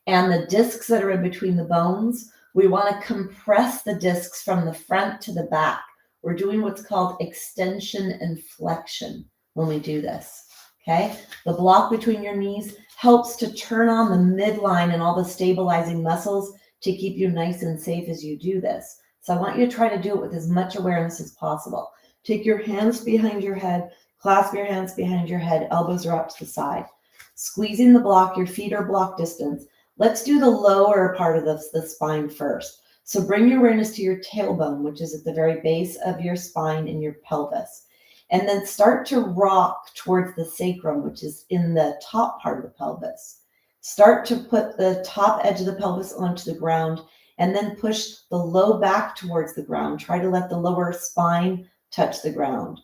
And the discs that are in between the bones, we want to compress the discs from the front to the back. We're doing what's called extension and flexion when we do this. Okay, the block between your knees helps to turn on the midline and all the stabilizing muscles to keep you nice and safe as you do this. So I want you to try to do it with as much awareness as possible. Take your hands behind your head, clasp your hands behind your head, elbows are up to the side. Squeezing the block, your feet are block distance. Let's do the lower part of the spine first. So bring your awareness to your tailbone, which is at the very base of your spine and your pelvis. And then start to rock towards the sacrum, which is in the top part of the pelvis. Start to put the top edge of the pelvis onto the ground and then push the low back towards the ground. Try to let the lower spine touch the ground.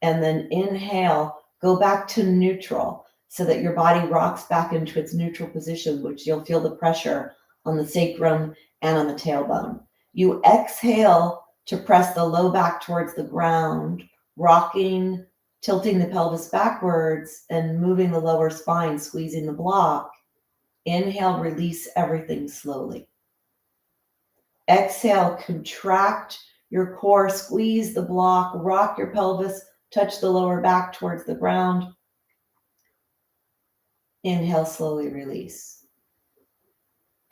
And then inhale, go back to neutral so that your body rocks back into its neutral position, which you'll feel the pressure on the sacrum and on the tailbone. You exhale to press the low back towards the ground, rocking, tilting the pelvis backwards and moving the lower spine, squeezing the block. Inhale, release everything slowly. Exhale, contract your core, squeeze the block, rock your pelvis, touch the lower back towards the ground. Inhale, slowly release.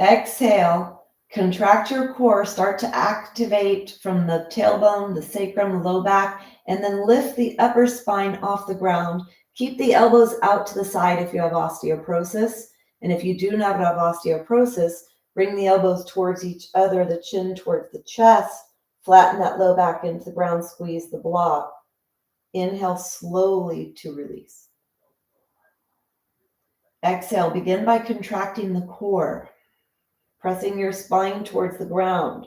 Exhale, contract your core, start to activate from the tailbone, the sacrum, the low back, and then lift the upper spine off the ground. Keep the elbows out to the side if you have osteoporosis. And if you do not have osteoporosis, bring the elbows towards each other, the chin towards the chest, flatten that low back into the ground, squeeze the block. Inhale slowly to release. Exhale, begin by contracting the core, pressing your spine towards the ground,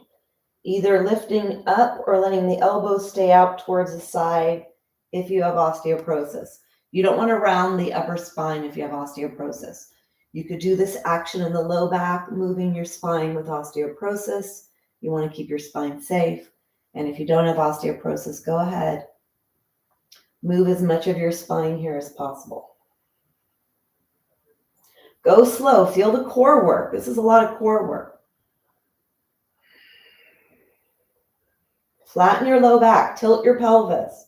either lifting up or letting the elbows stay out towards the side if you have osteoporosis. You don't want to round the upper spine if you have osteoporosis. You could do this action in the low back, moving your spine with osteoporosis. You want to keep your spine safe. And if you don't have osteoporosis, go ahead. Move as much of your spine here as possible. Go slow. Feel the core work. This is a lot of core work. Flatten your low back. Tilt your pelvis.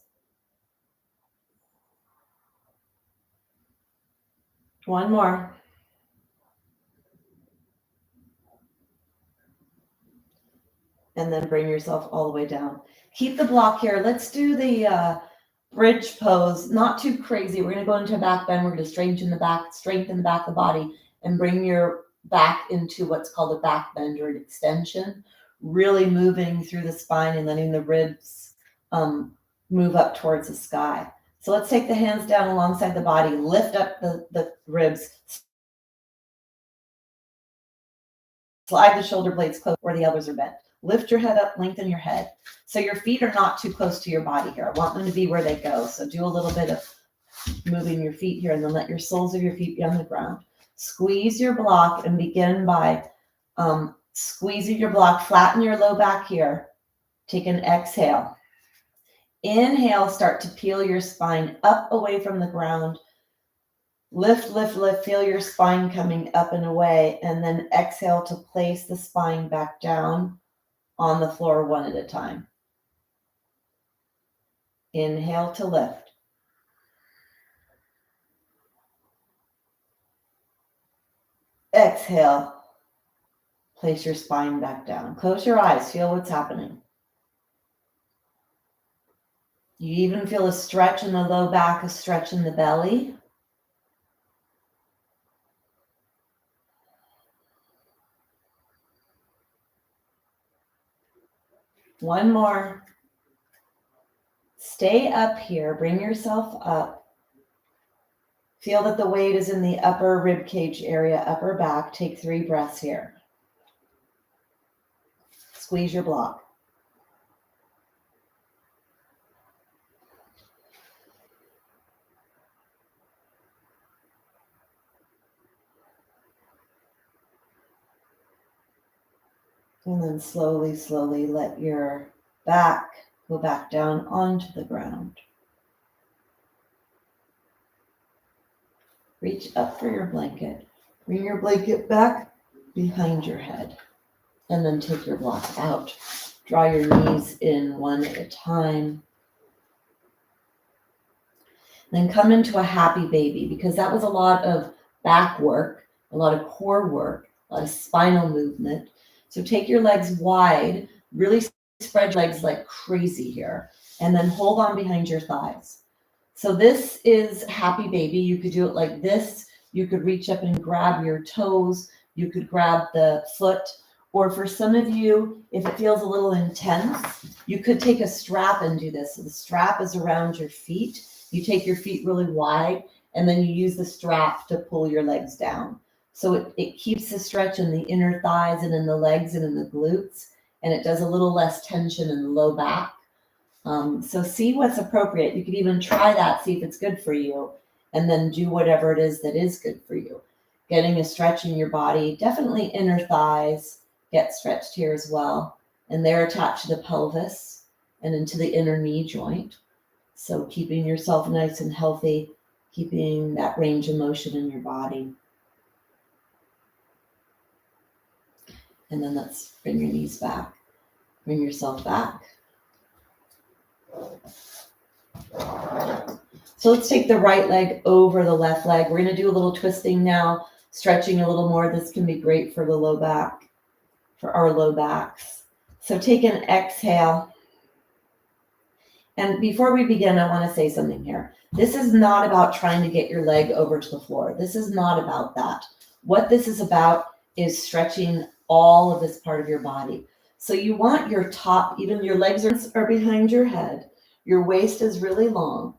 One more. And then bring yourself all the way down. Keep the block here. Let's do the bridge pose. Not too crazy. We're going to go into a back bend. We're going to strengthen the back of the body and bring your back into what's called a back bend or an extension. Really moving through the spine and letting the ribs move up towards the sky. So let's take the hands down alongside the body. Lift up the ribs. Slide the shoulder blades close where the elbows are bent. Lift your head up, lengthen your head. So your feet are not too close to your body here. I want them to be where they go. So do a little bit of moving your feet here and then let your soles of your feet be on the ground. Squeeze your block and begin by squeezing your block. Flatten your low back here. Take an exhale. Inhale, start to peel your spine up away from the ground. Lift, lift, lift. Feel your spine coming up and away. And then exhale to place the spine back down on the floor one at a time. Inhale to lift. Exhale. Place your spine back down. Close your eyes. Feel what's happening. You even feel a stretch in the low back, a stretch in the belly. One more. Stay up here. Bring yourself up. Feel that the weight is in the upper rib cage area, upper back. Take 3 breaths here. Squeeze your block. And then slowly, slowly let your back go back down onto the ground. Reach up for your blanket. Bring your blanket back behind your head. And then take your block out. Draw your knees in one at a time. Then come into a happy baby, because that was a lot of back work, a lot of core work, a lot of spinal movement. So take your legs wide, really spread your legs like crazy here, and then hold on behind your thighs. So this is happy baby. You could do it like this. You could reach up and grab your toes. You could grab the foot. Or for some of you, if it feels a little intense, you could take a strap and do this. So the strap is around your feet. You take your feet really wide, and then you use the strap to pull your legs down. So it keeps the stretch in the inner thighs and in the legs and in the glutes, and it does a little less tension in the low back. So see what's appropriate. You could even try that, see if it's good for you, and then do whatever it is that is good for you. Getting a stretch in your body, definitely inner thighs get stretched here as well. And they're attached to the pelvis and into the inner knee joint. So keeping yourself nice and healthy, keeping that range of motion in your body. And then let's bring your knees back. Bring yourself back. So let's take the right leg over the left leg. We're going to do a little twisting now, stretching a little more. This can be great for the low back, for our low backs. So take an exhale. And before we begin, I want to say something here. This is not about trying to get your leg over to the floor. This is not about that. What this is about is stretching all of this part of your body. So you want your top, even your legs are behind your head. Your waist is really long.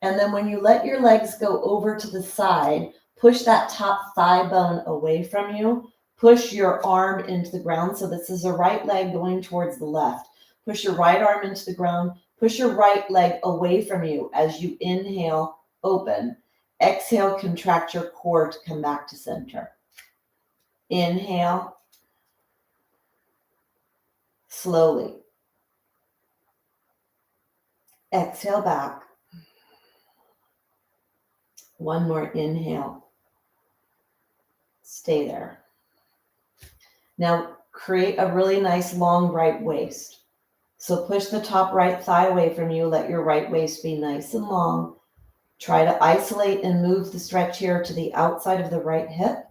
And then when you let your legs go over to the side, push that top thigh bone away from you. Push your arm into the ground. So this is the right leg going towards the left. Push your right arm into the ground. Push your right leg away from you as you inhale, open. Exhale, contract your core to come back to center. Inhale. Slowly. Exhale back. One more inhale. Stay there. Now create a really nice long right waist. So push the top right thigh away from you. Let your right waist be nice and long. Try to isolate and move the stretch here to the outside of the right hip.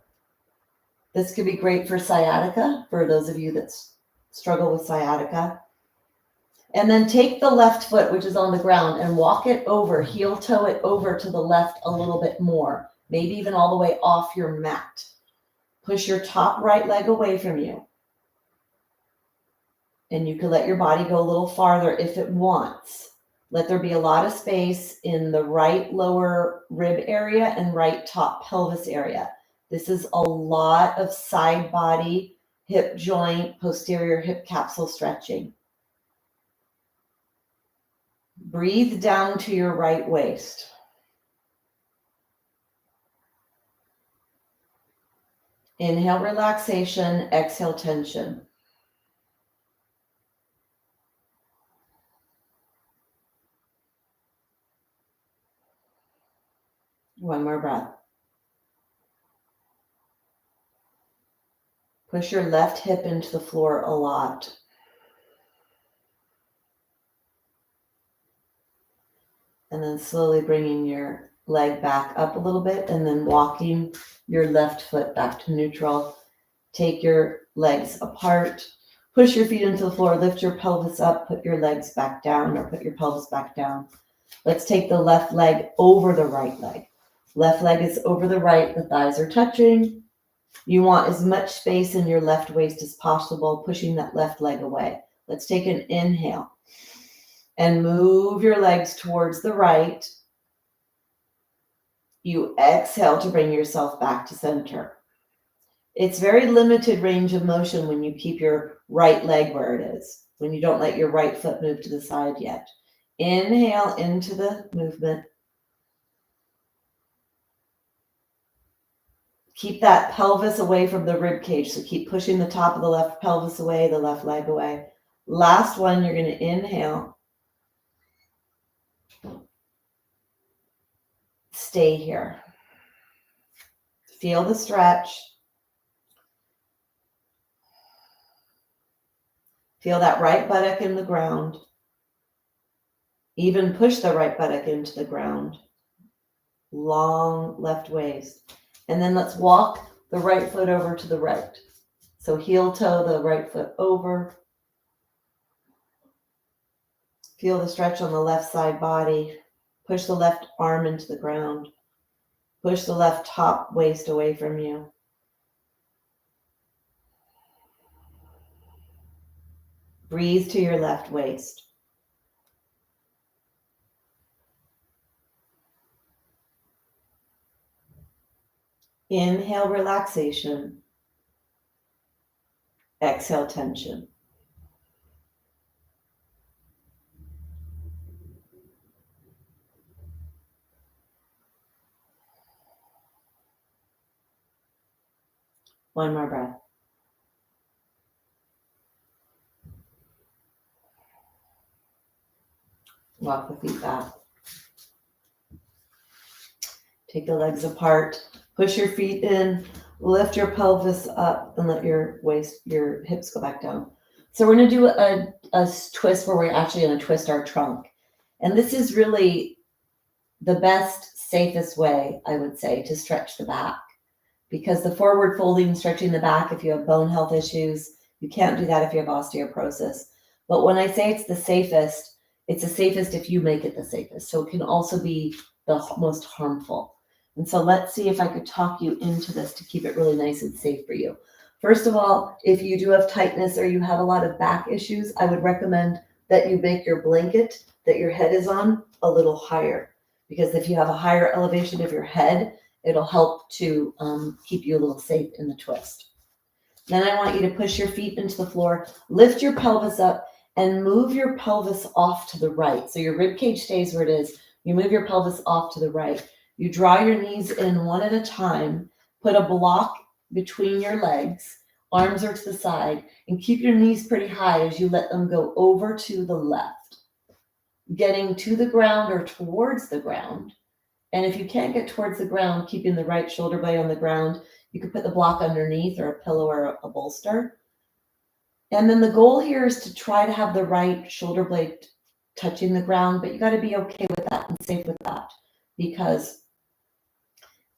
This could be great for sciatica, for those of you that struggle with sciatica. And then take the left foot, which is on the ground, and walk it over, heel toe it over to the left a little bit more, maybe even all the way off your mat. Push your top right leg away from you. And you can let your body go a little farther if it wants. Let there be a lot of space in the right lower rib area and right top pelvis area. This is a lot of side body, hip joint, posterior hip capsule stretching. Breathe down to your right waist. Inhale relaxation, exhale tension. One more breath. Push your left hip into the floor a lot. And then slowly bringing your leg back up a little bit and then walking your left foot back to neutral. Take your legs apart. Push your feet into the floor. Lift your pelvis up. Put your legs back down or put your pelvis back down. Let's take the left leg over the right leg. Left leg is over the right. The thighs are touching. You want as much space in your left waist as possible, pushing that left leg away. Let's take an inhale and move your legs towards the right. You exhale to bring yourself back to center. It's very limited range of motion when you keep your right leg where it is, when you don't let your right foot move to the side yet. Inhale into the movement. Keep that pelvis away from the rib cage. So keep pushing the top of the left pelvis away, the left leg away. Last one, you're going to inhale. Stay here. Feel the stretch. Feel that right buttock in the ground. Even push the right buttock into the ground. Long left waist. And then let's walk the right foot over to the right. So heel toe the right foot over. Feel the stretch on the left side body. Push the left arm into the ground. Push the left top waist away from you. Breathe to your left waist. Inhale, relaxation. Exhale, tension. One more breath. Walk the feet back. Take the legs apart. Push your feet in. Lift your pelvis up and let your hips go back down. So we're going to do a twist where we're actually going to twist our trunk. And this is really the best, safest way, I would say, to stretch the back. Because the forward folding, stretching the back, if you have bone health issues, you can't do that if you have osteoporosis. But when I say it's the safest if you make it the safest. So it can also be the most harmful. And so let's see if I could talk you into this to keep it really nice and safe for you. First of all, if you do have tightness or you have a lot of back issues, I would recommend that you make your blanket that your head is on a little higher. Because if you have a higher elevation of your head, it'll help to keep you a little safe in the twist. Then I want you to push your feet into the floor, lift your pelvis up, and move your pelvis off to the right. So your rib cage stays where it is. You move your pelvis off to the right. You draw your knees in one at a time, put a block between your legs, arms are to the side, and keep your knees pretty high as you let them go over to the left, getting to the ground or towards the ground. And if you can't get towards the ground, keeping the right shoulder blade on the ground, you could put the block underneath or a pillow or a bolster. And then the goal here is to try to have the right shoulder blade touching the ground, but you got to be okay with that and safe with that. Because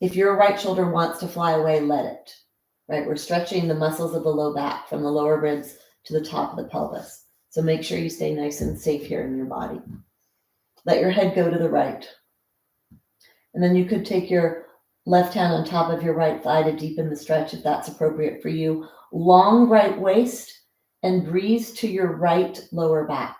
if your right shoulder wants to fly away, let it, right? We're stretching the muscles of the low back from the lower ribs to the top of the pelvis. So make sure you stay nice and safe here in your body. Let your head go to the right. And then you could take your left hand on top of your right thigh to deepen the stretch if that's appropriate for you. Long right waist and breathe to your right lower back.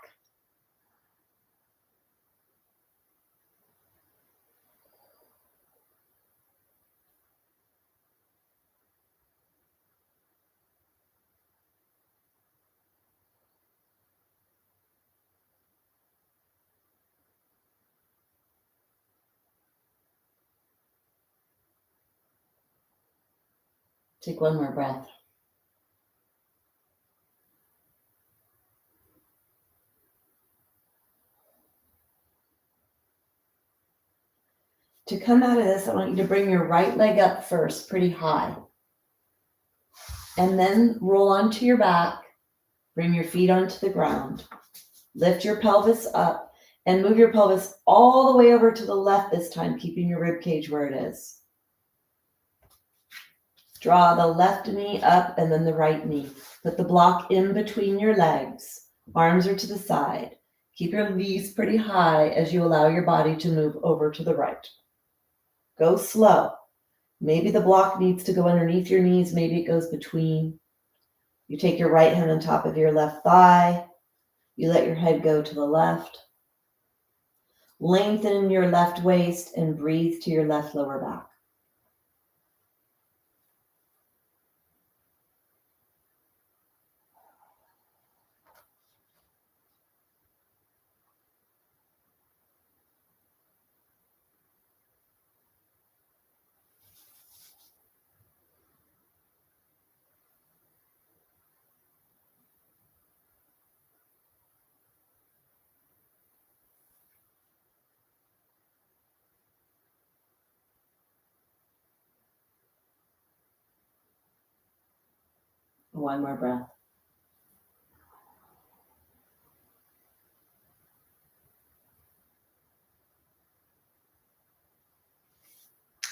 Take one more breath. To come out of this, I want you to bring your right leg up first, pretty high. And then roll onto your back, bring your feet onto the ground. Lift your pelvis up and move your pelvis all the way over to the left this time, keeping your rib cage where it is. Draw the left knee up and then the right knee. Put the block in between your legs. Arms are to the side. Keep your knees pretty high as you allow your body to move over to the right. Go slow. Maybe the block needs to go underneath your knees. Maybe it goes between. You take your right hand on top of your left thigh. You let your head go to the left. Lengthen your left waist and breathe to your left lower back. One more breath.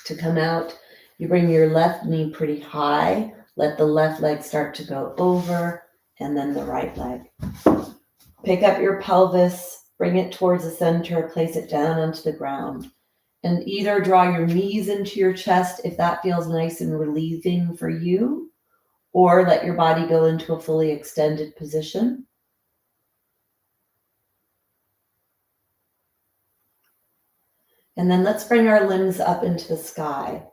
To come out, you bring your left knee pretty high. Let the left leg start to go over, and then the right leg. Pick up your pelvis, bring it towards the center, place it down onto the ground. And either draw your knees into your chest if that feels nice and relieving for you, or let your body go into a fully extended position. And then let's bring our limbs up into the sky.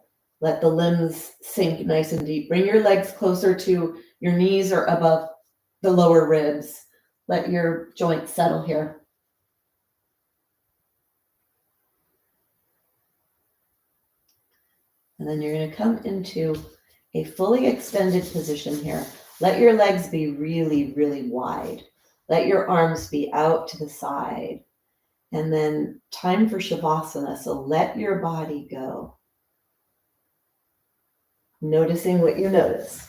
Let the limbs sink nice and deep. Bring your legs closer to your knees or above the lower ribs. Let your joints settle here. And then you're going to come into a fully extended position here. Let your legs be really, really wide. Let your arms be out to the side. And then time for Shavasana. So let your body go. Noticing what you notice.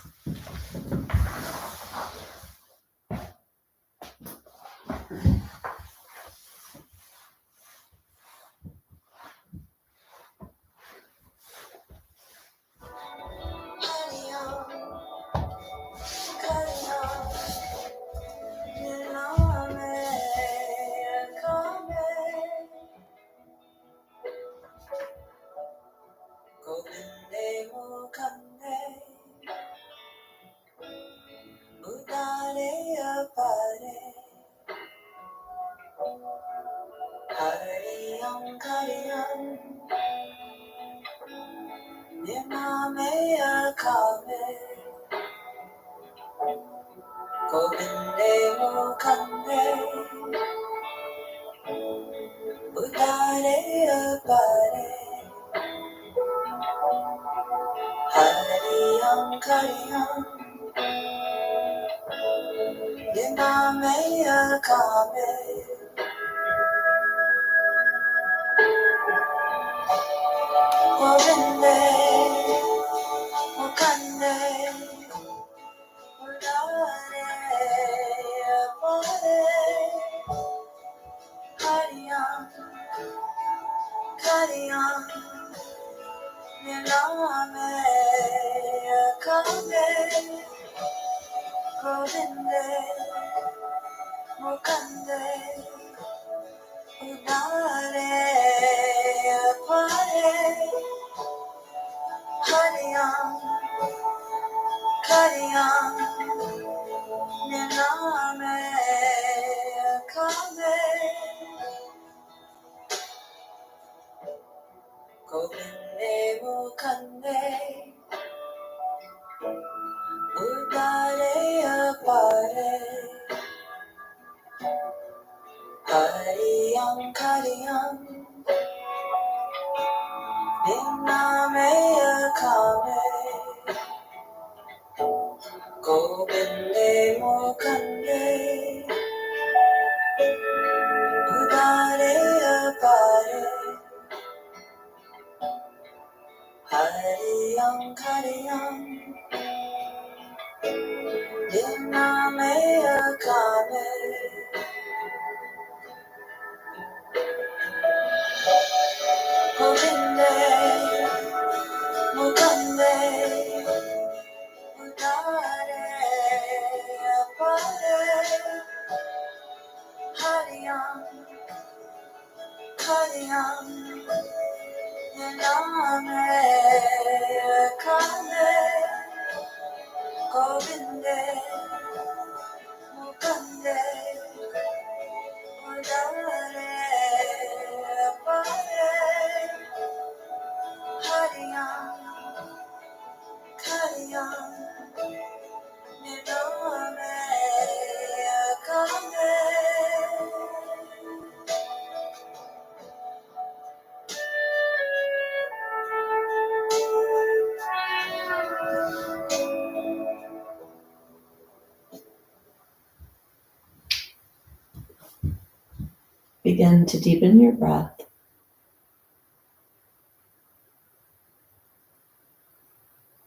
Begin to deepen your breath.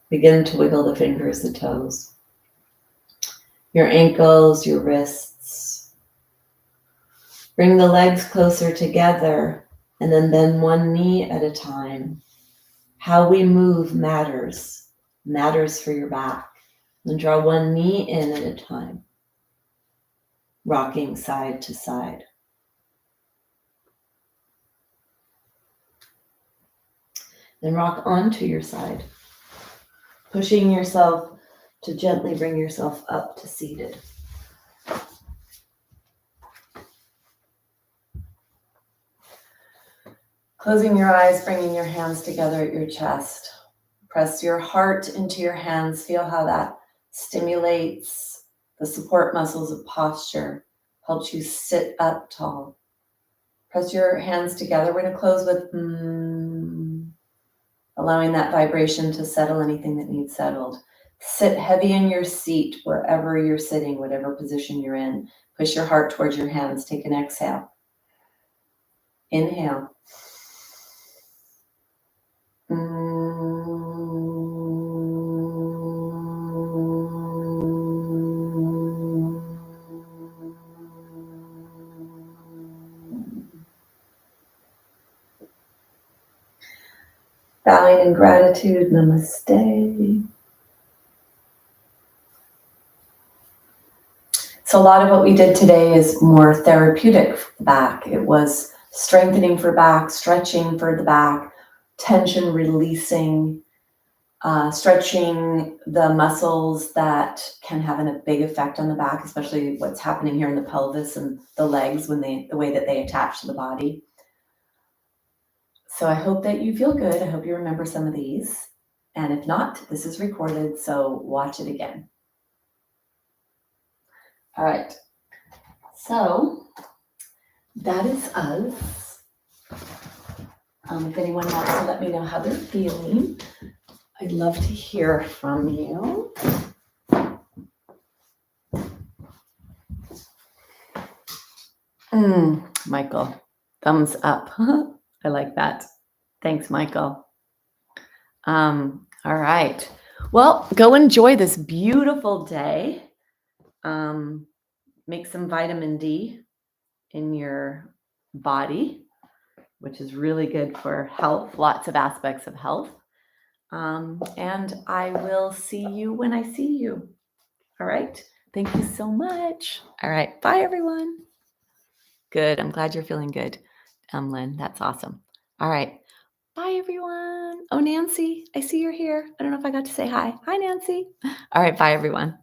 Begin to wiggle the fingers, the toes. your ankles, your wrists. Bring the legs closer together and then bend one knee at a time. How we move matters for your back. And draw one knee in at a time, rocking side to side. Then rock onto your side, pushing yourself to gently bring yourself up to seated. Closing your eyes, bringing your hands together at your chest. Press your heart into your hands. Feel how that stimulates the support muscles of posture, helps you sit up tall. Press your hands together. We're going to close with allowing that vibration to settle anything that needs settled. Sit heavy in your seat wherever you're sitting, whatever position you're in. Push your heart towards your hands. Take an exhale. Inhale. Bowing in gratitude, namaste. So a lot of what we did today is more therapeutic for the back. It was strengthening for back, stretching for the back, tension releasing, stretching the muscles that can have a big effect on the back, especially what's happening here in the pelvis and the legs when the way that they attach to the body. So I hope that you feel good. I hope you remember some of these. And if not, this is recorded, so watch it again. All right. So that is us. If anyone wants to let me know how they're feeling, I'd love to hear from you. Michael, thumbs up. I like that. Thanks, Michael. All right. Well, go enjoy this beautiful day. Make some vitamin D in your body, which is really good for health, lots of aspects of health. And I will see you when I see you. All right. Thank you so much. All right. Bye, everyone. Good. I'm glad you're feeling good, Lynn. That's awesome. All right. Bye, everyone. Oh, Nancy, I see you're here. I don't know if I got to say hi. Hi, Nancy. All right. Bye, everyone.